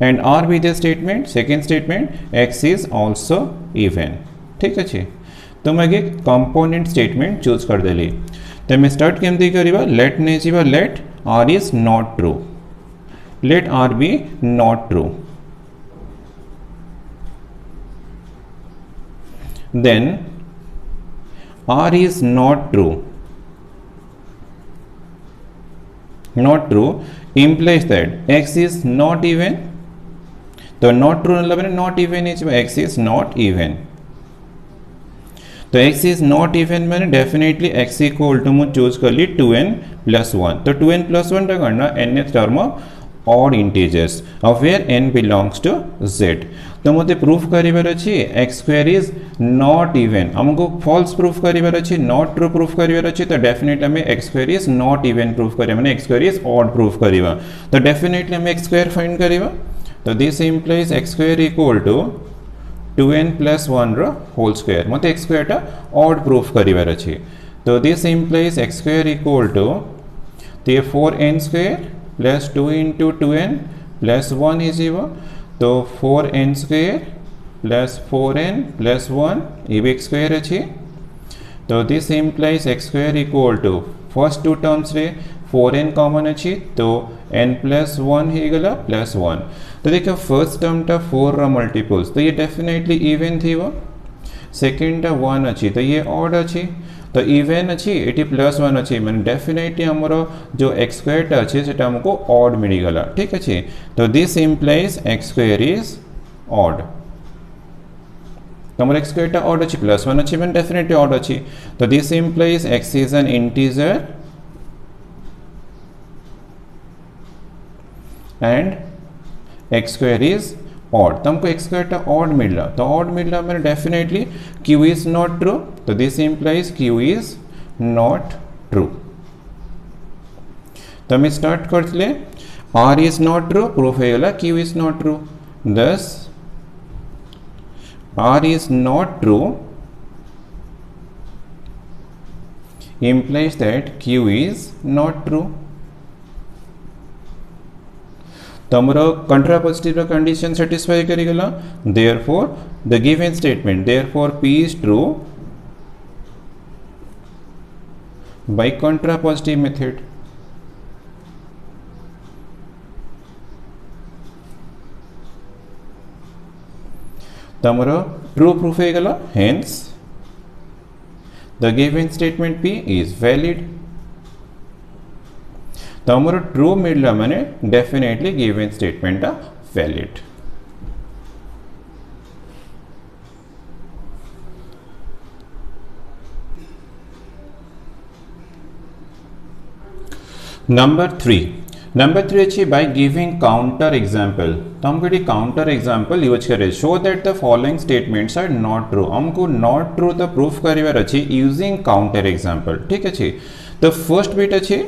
and r be the statement second statement x is also even ठीक अछि तो मैं component statement choose कर देली तो मैं start केमती करिवा late ने जीवा late r is not true let r be not true then r is not true not true implies that x is not even तो not true मतलब not even is x is not even तो x is not even मैंने definitely x equal to मुझे choose कर ली 2n plus 1 तो 2n plus 1 टा करना nth term of odd integers of where n belongs to z तो मते proof करिवार अछि x square is not even हमको फॉल्स प्रूफ करिवार अछि नॉट ट्रू प्रूफ करिवार अछि तो डेफिनेटली हमें x square is not even proof करिया माने x square is odd proof करिवा तो डेफिनेटली हमें x square फाइंड करिवा तो this implies x square equal to 2n plus 1 रो होल स्क्वायर मत एक्स स्क्वायर टा ऑड प्रूफ करिवार अछि तो this implies x square equal to तो 4n square plus 2 into 2n plus 1 is equal to 4n square plus 4n plus 1 ये x square अछि तो this implies x square equal to first two terms रे 4n common अच्छी तो n plus 1 हो गला plus 1 तो देखो फर्स्ट टर्म टा 4 रा मल्टीपल्स तो ये डेफिनेटली इवन थी वो सेकंड टा 1 अच्छी तो ये ऑड अच्छी तो इवन अच्छी एटी प्लस 1 अच्छी मैंने डेफिनेटली हमरो जो एक्स स्क्वायर टा अच्छे सेटा हमको ऑड मिली गला ठीक अच्छे तो this implies x square is odd तो हमारे एक्स स्क्वायर टा ऑड अच्छी प्लस 1 अच्छी मैंने डेफिनेटली ऑड अच्छी तो this implies x is an integer and x square is odd तो हमको एक्स स्क्वायर टा ऑड मिल रहा तो ऑड मिल रहा मैंने definitely q is not true तो this implies q is not true तो हम स्टार्ट करते ले R is not true proof हो गला q is not true thus r is not true implies that Q is not true तो हमारा contrapositive condition satisfy करेगा therefore the given statement therefore P is true by contrapositive method तो हमारा true proof होगा hence the given statement P is valid तो हमारा true मिलला माने definitely given statement valid number three अच्छी बाय गिविंग काउंटर एग्जांपल तो हमको ये काउंटर एग्जांपल यूज करें show that the following statements are not true हमको नॉट ट्रू तो प्रूफ करिवार अच्छी यूजिंग काउंटर एग्जांपल ठीक अच्छे तो फर्स्ट बिट अच्छे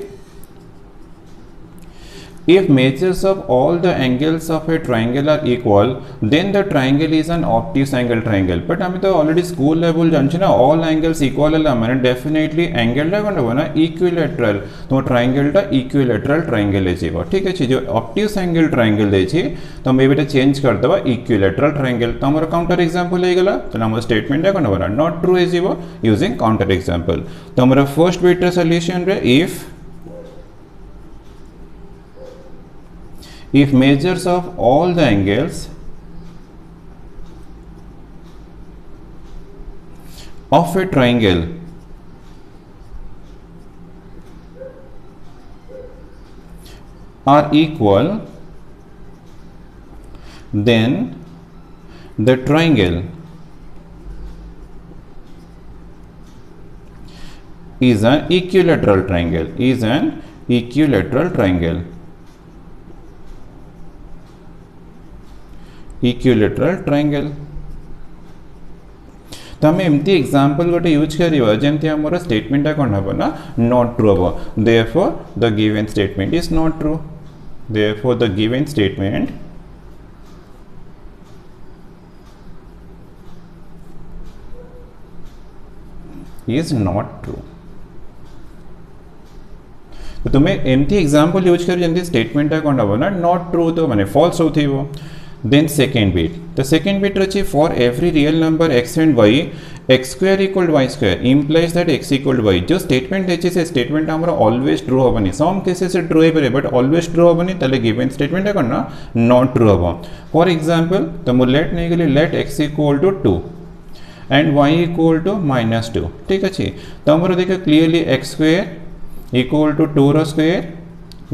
if measures of all the angles of a triangle are equal then the triangle is an obtuse angle triangle but हमें तो ऑलरेडी स्कूल लेवल जानछे ना all angles equal है माने definitely angle टा कोन होना इक्विलैटरल तो triangle टा इक्विलैटरल ट्रायंगल है जीवा ठीक है जो obtuse angle triangle दे छी तो हम एबेटा चेंज कर देबा इक्विलैटरल ट्रायंगल तो हमर काउंटर एग्जांपल हे गेला तो हमर स्टेटमेंट कोन होना नॉट ट्रू है जीवा यूजिंग काउंटर एग्जांपल तो हमर फर्स्ट बिट सॉल्यूशन रे if measures of all the angles of a triangle are equal then the triangle is an equilateral triangle equilateral triangle तो हमें एमती एग्जांपल गोटे यूज करियो जेमती हमर स्टेटमेंट कोन हबो ना नॉट ट्रू हबो therefore the given statement is not true therefore the given statement is not true तो तुम्हें एमती एग्जांपल यूज कर जेमती स्टेटमेंट कोन हबो ना नॉट ट्रू तो माने false होथिबो then second bit the second bit रची for every real number x and y x square equal to y square implies that x equal to y जो statement है से statement हमरा always true होबनी some cases से true है but always true होबनी तले given statement है करना not true होबो for example तो मु let नहीं गेली let x equal to 2 and y equal to -2 ठीक अछि तो हमरा देखो clearly x square equal to 2 row square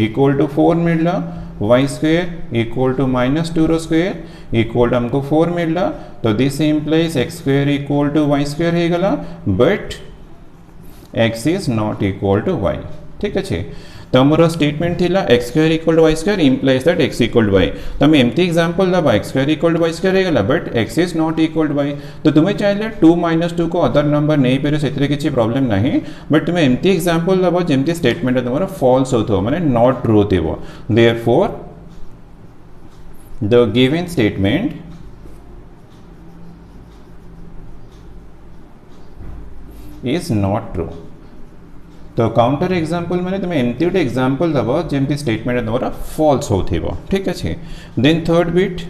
equal to 4 मिलला y square equal to -2 रो स्क्वायर इक्वल टू हमको 4 मिल रहा तो this implies x square equal to y square हो गला but x is not equal to y ठीक अच्छे तो हमारा स्टेटमेंट थिला x square equal to y square implies that x equal to y तो हम एमती एग्जांपल दबा x square equal to y square हो गला but x is not equal to y तो तुम्हें चाहिए 2 - 2 को अदर नंबर नहीं पेरे सेतरे किछि प्रॉब्लम नहीं बट तुम्हें एमती एग्जांपल दबा जेमती स्टेटमेंट तुम्हारा फॉल्स होतो माने नॉट ट्रू होतिबो therefore the given statement is not true. तो काउंटर एग्जांपल माने तुम एमती गोटे एग्जांपल दब जमती स्टेटमेंट तुम फॉल्स होथिबो, ठीक अच्छे। Then third bit,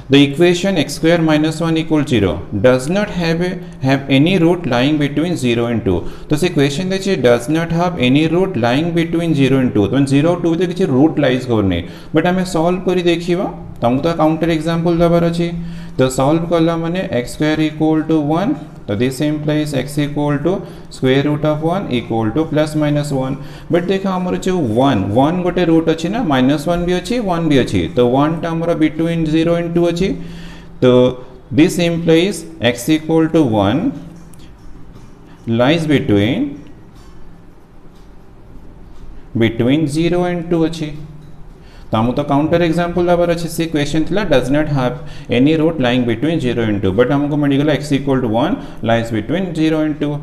the equation x square minus 1 equal 0 does not have any root lying between 0 and 2। तो से क्वेश्चन देखिए does not have any root lying between 0 and 2, तो 0 2 तो किसी रूट लाइज करने, बट आम सॉल्व करी देखिबा तुमको तो काउंटर एग्जांपल दबार अछि। तो सॉल्व कला माने x स्क्वायर इक्वल टू 1, तो this implies x equal to square root of 1 equal to plus minus 1। But देखा हमर जो 1 गोटे रूट अच्छी ना, -1 भी अच्छी 1 भी अच्छी, तो 1 टा हमर बिटवीन 0 एंड 2 अच्छी। तो this implies x equal to 1 lies between 0 and 2 अच्छी। तो हम तो काउंटर एग्जांपल दबार अच्छे से क्वेश्चन थिला does not have any root lying between 0 and 2, but हमको मिलगला x equal to 1 lies between 0 and 2।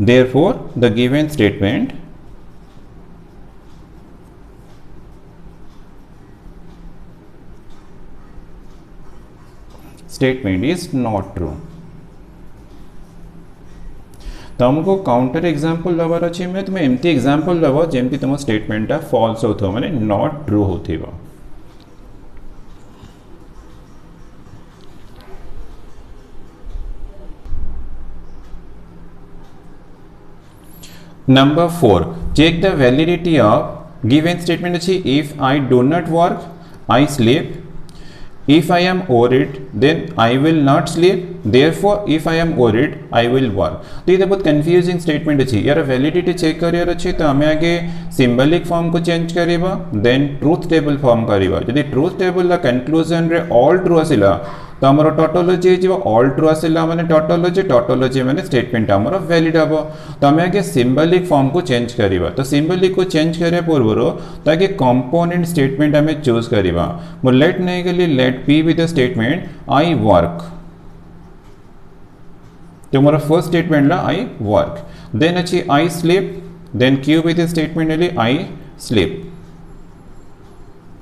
Therefore the given statement is not true. तो हमको काउंटर एग्जांपल दबार अच्छे मैं तुम्हें एमती एग्जांपल दब जमती तुम स्टेटमेंट फॉल्स होथो माने नॉट ट्रू होथिबो। Number 4, check the validity of given statement अच्छी if I do not work I sleep, if I am worried then I will not sleep, therefore if I am worried I will work। तो ये बहुत confusing statement अच्छी, यार validity check career अच्छी तो आम आगे सिंबलिक फॉर्म को चेंज करिबा, देन ट्रूथ टेबल फॉर्म करिबा। जदि ट्रूथ टेबल कंक्लूजन रे ऑल ट्रू आसिला तो आमर टोटोलॉजी हो, ऑल ट्रू आसिला माने टोटोलॉजी माने स्टेटमेंट आमर वैलिड हबो। तो आम आगे सिंबलिक फॉर्म को चेंज करिबा। तो सिंबलिक को चेंज करिया पूर्व तो आगे कंपोनेंट स्टेटमेंट आम चूज करिबा। मो लेट नहीं गली let p with the statement I work, तो मोर फर्स्ट स्टेटमेंट ला आई वर्क। देन अच्छी I sleep, then q with statement ले आई स्लीप,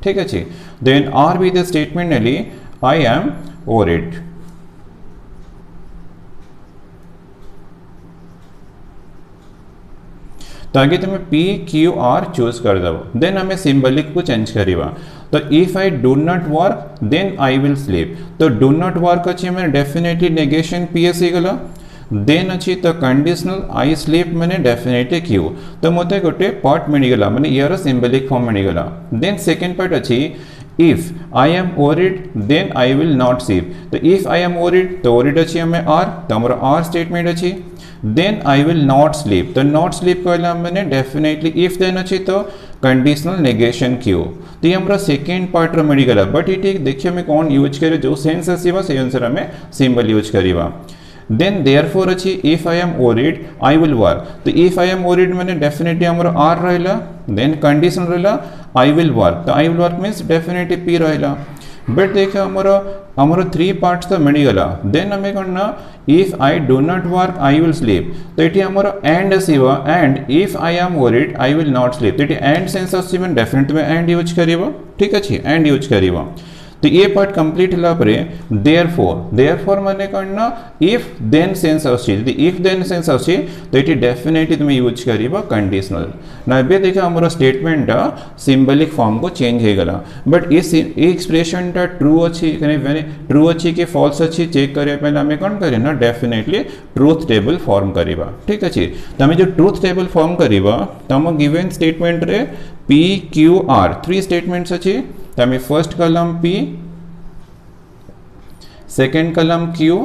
ठीक अच्छे। देन आर विथ स्टेटमेंट ले आई एम worried। तो आगे तुम्हें पी क्यू आर चूज कर दो, देन हमें सिंबलिक को चेंज करिबा। तो if I do not work then I will sleep, तो डू नॉट वर्क अच्छी मैंने डेफिनेटली नेगेशन पीएस गला। देन अच्छी तो कंडीशनल आई स्लीप मैंने डेफिनेटली क्यू, तो मते गोटे पार्ट मिलगला माने यार सिंबलिक फॉर्म मिलगला। देन सेकेंड पार्ट अच्छी if I am worried then I will not sleep, तो इफ आई एम worried तो worried अच्छी हमें आर, तो हमारा आर स्टेटमेंट अच्छी। Then I will not sleep, तो नॉट स्लीप कहला मैंने डेफिनेटली इफ देन अच्छी तो कंडीशनल नेगेशन क्यू। तो ये हमारा सेकेंड पार्ट रो मिलगला। बट ये देखिए हमें कौन यूज करे जो सेंस आसीबा से अनुसार हमें सिंबल यूज करिबा। देन देयरफॉर अच्छी if I am worried I will work, तो इफ आई एम worried मैंने डेफिनेटली हमारा आर रहला, देन कंडीशन रहला आई विल वर्क, तो I will work means definitely p रहला। बट देखा हमारा 3 पार्ट्स तो मिलगला। देन हमें करना if I do not work I will sleep, तो ये हमारा एंड आसीबा, and if I am worried I will not sleep, तो ये एंड सेंस आसी मैं डेफिनेटली एंड यूज करिबा, ठीक अच्छे एंड यूज करिबा। तो ये पार्ट कंप्लीट होला परे देयरफॉर माने करना इफ देन सेंस आछि, यदि इफ देन सेंस आछि तो इट डेफिनेटली तुम यूज करिबा कंडीशनल। ना बे देखा हमर स्टेटमेंट सिंबलिक फॉर्म को चेंज हे गला। बट इस एक्सप्रेशन टा ट्रू अछि माने ट्रू अछि कि फॉल्स अछि चेक करे पहले हमें कोन करे ना डेफिनेटली ट्रूथ टेबल फॉर्म करिबा, ठीक अछि। तो हमें जो ट्रूथ टेबल फॉर्म करिबा तो हम गिवन स्टेटमेंट रे पी क्यू आर 3 स्टेटमेंट्स अछि। तो हमें first column P, second column Q,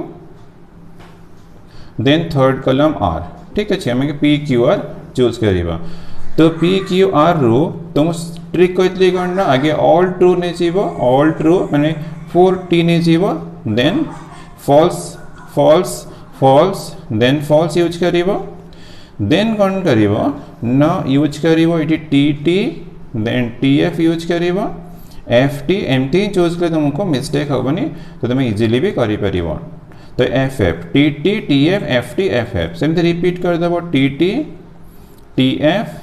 then third column R, ठीक है। हमें P Q R चूज करिबा। तो P Q R रो तुम ट्रिक कहतली करना आगे ऑल ट्रू ने जीवो, ऑल ट्रू माने 4T ने जीवो, then false then false use करिबो। देन कौन करिबो न यूज करिबो इटी TT, देन TF यूज करिबो, FT एमटी चूज कर तुमको मिस्टेक हेनी तो तुम इजिली भी करें। तो FF TT TF FT FF सेमती रिपीट कर देव TT TF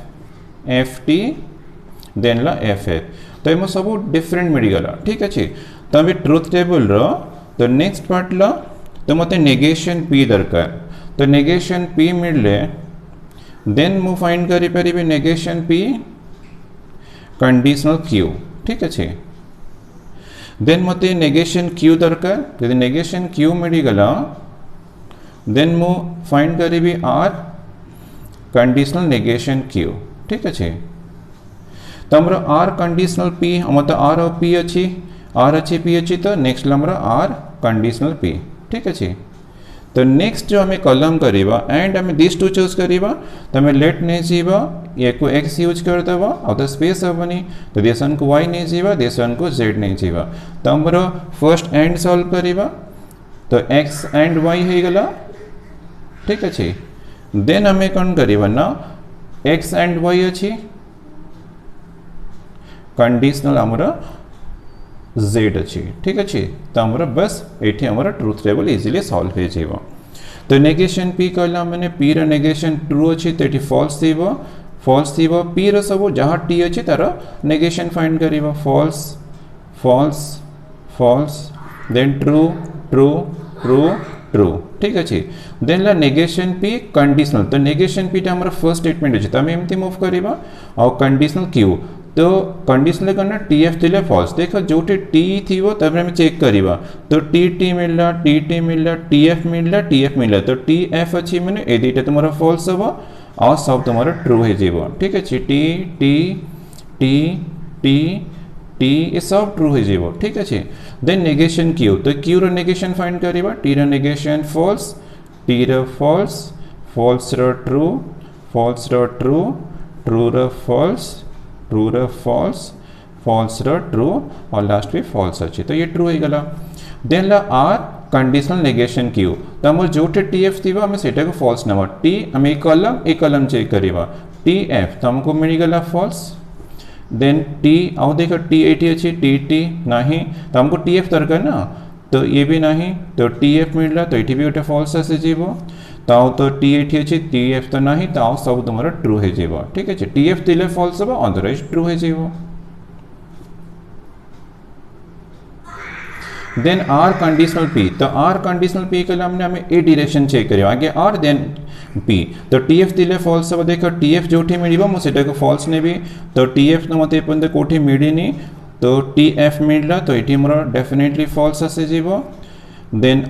FT देन ला FF। तो एम सब डिफरेंट मिलगला ठीक अच्छे तो आम ट्रुथ टेबल तो नेक्स्ट पार्ट ला तो मत नेगेशन पी दरकार तो नेगेशन पी मिलले देन मु फाइंड करि परिबे नेगेशन पी कंडीशनल क्यू ठीक अच्छे देन मत नेगेशन क्यू दरकार यदि नेगेशन क्यू मिलगला देन मु फाइंड करी आर कंडीशनल नेगेशन क्यू ठीक अच्छे तो आमर आर कंडीशनल पी हम तो आर और पी अच्छी आर अच्छी पी अच्छी तो नेक्स्ट आमर आर कंडीशनल पी ठीक अच्छे तो नेक्स्ट जो आम कलम करवा एंड आम दिस टू चूज करवा तो आम लेट नहीं जीवा ये को एक्स यूज करदेव आ तो स्पेस हेनी तो देशन को वाई नहीं जीवा देशन को जेड नहीं जीवा तो आमर फर्स्ट एंड सॉल्व करवा तो एक्स एंड वाई हो गला ठीक अच्छे देन आम कौन करवा ना एक्स एंड वाई अच्छी कंडीशनल आमर जेड अच्छी ठीक अच्छे तो आमर बस ये आमर ट्रुथ टेबल इजिली सॉल्व हो तो नेगेशन पी कहला मैंने पी रो नेगेशन ट्रू अच्छी तो ये फॉल्स थी पी रो सब जहाँ टी अच्छी तार नेगेशन फाइंड करवा false false false then true true true true ठीक अच्छे देन ला नेगेशन पी कंडीशनल तो नेगेशन पी आमर फर्स्ट स्टेटमेंट अच्छे तो आम एमती मूव करवा और कंडीशनल क्यू तो कंडीशनल करना टी एफ थी फॉल्स देख जो टी थी तब चेक करवा तो टी मिलला टी एफ मिलला तो टी एफ अच्छी मैंने ये दुटा तुम फॉल्स हम और सब तुम ट्रू हो ठीक अच्छे T T T T T ये सब ट्रू हो ठीक अच्छे देन नेगेशन क्यू तो क्यू रो नेगेशन फाइंड करवा T row negation false T row false false row true false row true true row false true row false false row true और last में false अच्छी तो ये true हो गला then ला आर कंडीशनल नेगेशन क्यू तो आम जो टी एफ थी आम से फॉल्स नवा टी आम एक कलम चेक करवा टी एफ तो आमको मिलगला फॉल्स देन टी आउ देख टी ये अच्छी टी नहीं तो हमको टी एफ दरकार ना तो ये भी नहीं तो टी एफ मिलला तो ये भी गोटे फॉल्स आसीज तो टी ये अच्छी टी एफ तो नहीं तो सब तुम ट्रू हो ठीक अच्छे टी एफ थे फॉल्स हम अदरवाइज ट्रू हो देन आर कंडीशनल पी तो आर कंडीशनल पी के लिए हमने ए डायरेक्शन चेक करियो आगे आर देन पी तो टी एफ थे फॉल्स हम देख टी एफ जो मिल मुझे फॉल्स ने तो टी एफ तो मत एपर्यंत कौटी मिलनी तो टी एफ मिलला तो ये मोर डेफिनेटली फॉल्स आसीज देन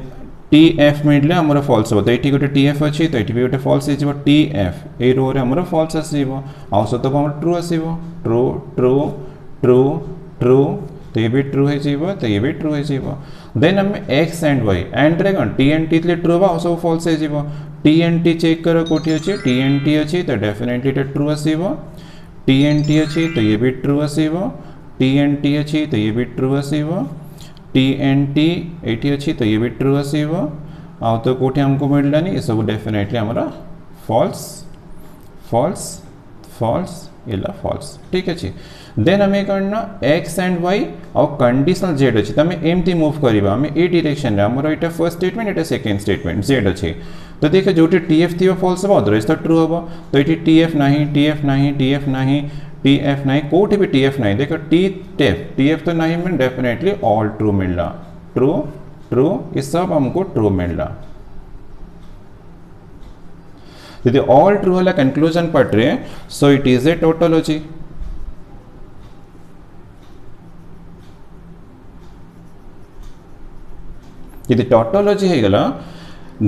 टी एफ मिलले आमर फॉल्स हम तो ये गोटे टी एफ अच्छी तो ये भी गोटे फॉल्स हो टी एफ ए रो रे आमर फॉल्स आसब आउ सब आम ट्रू आसब ट्रू ट्रू ट्रू ट्रू तो ये भी ट्रू हो तो ये भी ट्रू हो देन आम एक्स एंड वाई एंड रे कौन टी एंड टी ट्रू हम सब फॉल्स हो टी एंड टी चेक कर कौटी अच्छे टी एंड टी अच्छी तो डेफिनेटली ट्रू आसब टी एंड टी अच्छी तो ये भी ट्रू आसब टी एंड टी अच्छी तो ये भी ट्रू आसब टी एंड टी ये अच्छी तो ये भी ट्रू आसब आ तो कौटी हमको मिललानी ये सब डेफिनेटली आमर फॉल्स फॉल्स फॉल्स इला फॉल्स ठीक अच्छे देन आम करना एक्स एंड वाई और कंडीशनल जेड अच्छे तो आम एमती मूव करवा आम ए डायरेक्शन आमर यहाँ फर्स्ट स्टेटमेंट यहाँ सेकेंड स्टेटमेंट जेड अच्छे तो देखे जो टी एफ थी फॉल्स हम अदरवाइज तो ट्रू हम तो ये टी एफ नहीं टी एफ नहीं टी एफ नहीं टी एफ नहीं कौटी भी टी एफ नहीं देखो टी एफ तो नहीं मैं डेफिनेटली ऑल ट्रू मिलला ट्रू ट्रू ये सब हमको ट्रू मिलला यदि ऑल ट्रू है कंक्लूजन पटे so it is a tautology यदि टोटोलॉजी हो गला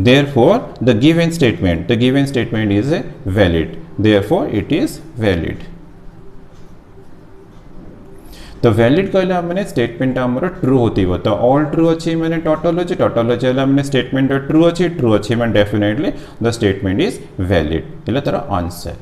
therefore the given statement is valid therefore it is valid तो वैलिड कहले मैंने स्टेटमेंट आमर ट्रू होती तो ऑल ट्रू अच्छी मैंने टोटोलॉजी मैंने स्टेटमेंट ट्रू अच्छी मैंने definitely the statement is valid इला तार answer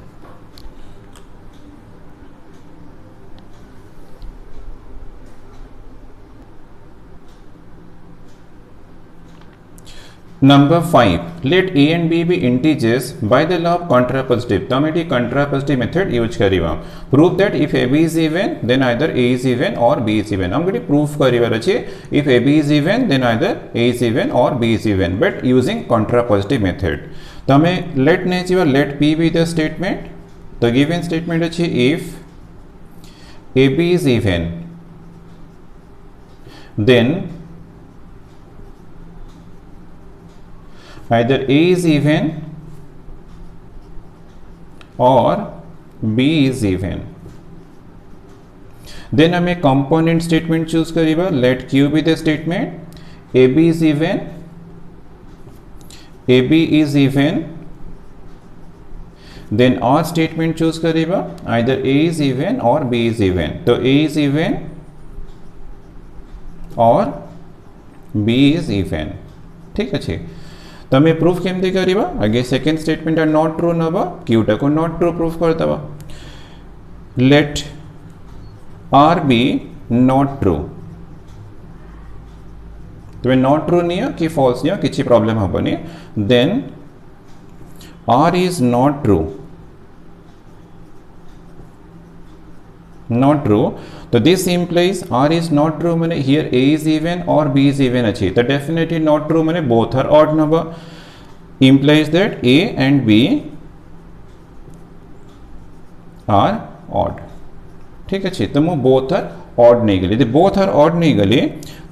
Number 5. Let A and B be integers by the law of contrapositive. तो हमें contrapositive method use करिवा. Prove that if AB is even, then either A is even or B is even. हम कटी proof करिवा रचे. If AB is even, then either A is even or B is even. But using contrapositive method. तो हमें let नहीं चाहिए. Let P be the statement. तो given statement अच्छी if AB is even, then either A is even or B is even. Then हमें component statement choose करिबा. Let Q be the statement. AB is even, AB is even. Then or statement choose करिबा. Either A is even or B is even. तो A is even or B is even. ठीक अच्छे. तो हमें proof केमती करिबा. आगे second statement not true नबा. क्यूटा को नॉट ट्रू प्रूफ करदबा. Let are be not true. तो नॉट ट्रू नहीं कि फॉल्स नहीं किसी प्रॉब्लम हेनी. Then are is not true. Not true. तो this implies R is not true मैंने here A is even or B is even अच्छी. तो definitely not true मैंने both are odd number. Implies that A and B are odd. ठीक अच्छी. तो मो both are odd नहीं गली. तो both are odd नहीं गली.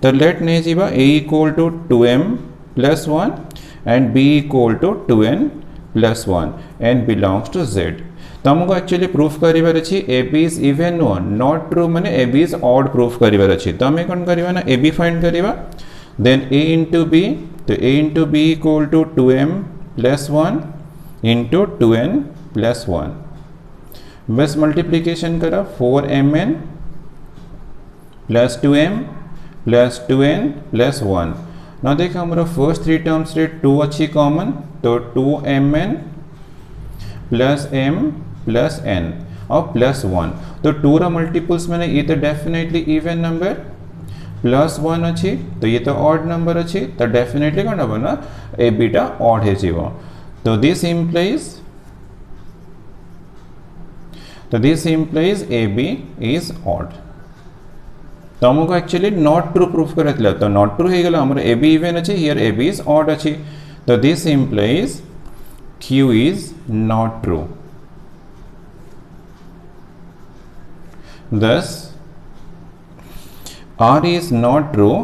तो let नहीं जीवा A equal to 2m plus 1 and B equal to 2n plus 1 and belongs to Z. तो हमको एक्चुअली प्रूफ करिवार अछि ए बी इज इवन नुह. नॉट ट्रू माने a B is odd proof करिवार अछि. तो हमें कौन करवा ना ए बी फाइंड करिवा. Then a into b. तो a into b equal to 2m plus 1 into 2n plus 1. बस मल्टीप्लीकेशन करा. 4mn plus 2m plus 2n plus 1. ना देखा हमारा फर्स्ट थ्री टर्म्स रे 2 अच्छी कॉमन. तो 2mn plus m plus n और प्लस 1. तो 2 रा मल्टीपल्स मैंने ये तो डेफिनेटली इवन नंबर. प्लस 1 अच्छी तो ये तो ऑड नंबर अच्छी. तो डेफिनेटली कौन हम ना ए बीटा ऑड है जीव. तो this implies A B is odd. तो हमको एक्चुअली नॉट ट्रू प्रूफ कर. तो नॉट ट्रू हो गला ए बी इवन अच्छी. Here A B is odd अच्छी. तो this implies Q is not true. Thus, R is not true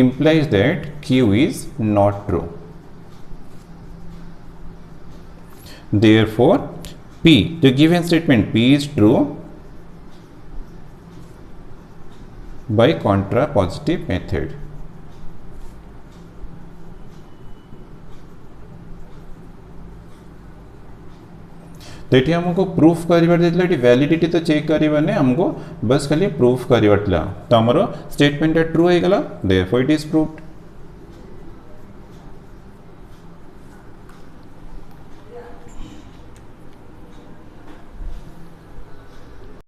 implies that Q is not true. Therefore, P, the given statement P is true by contrapositive method. तो ये हमको proof कर validity तो check करने हमको बस खाली proof कर. तो आमर स्टेटमेंट ट्रू हो गला. Therefore it is proved.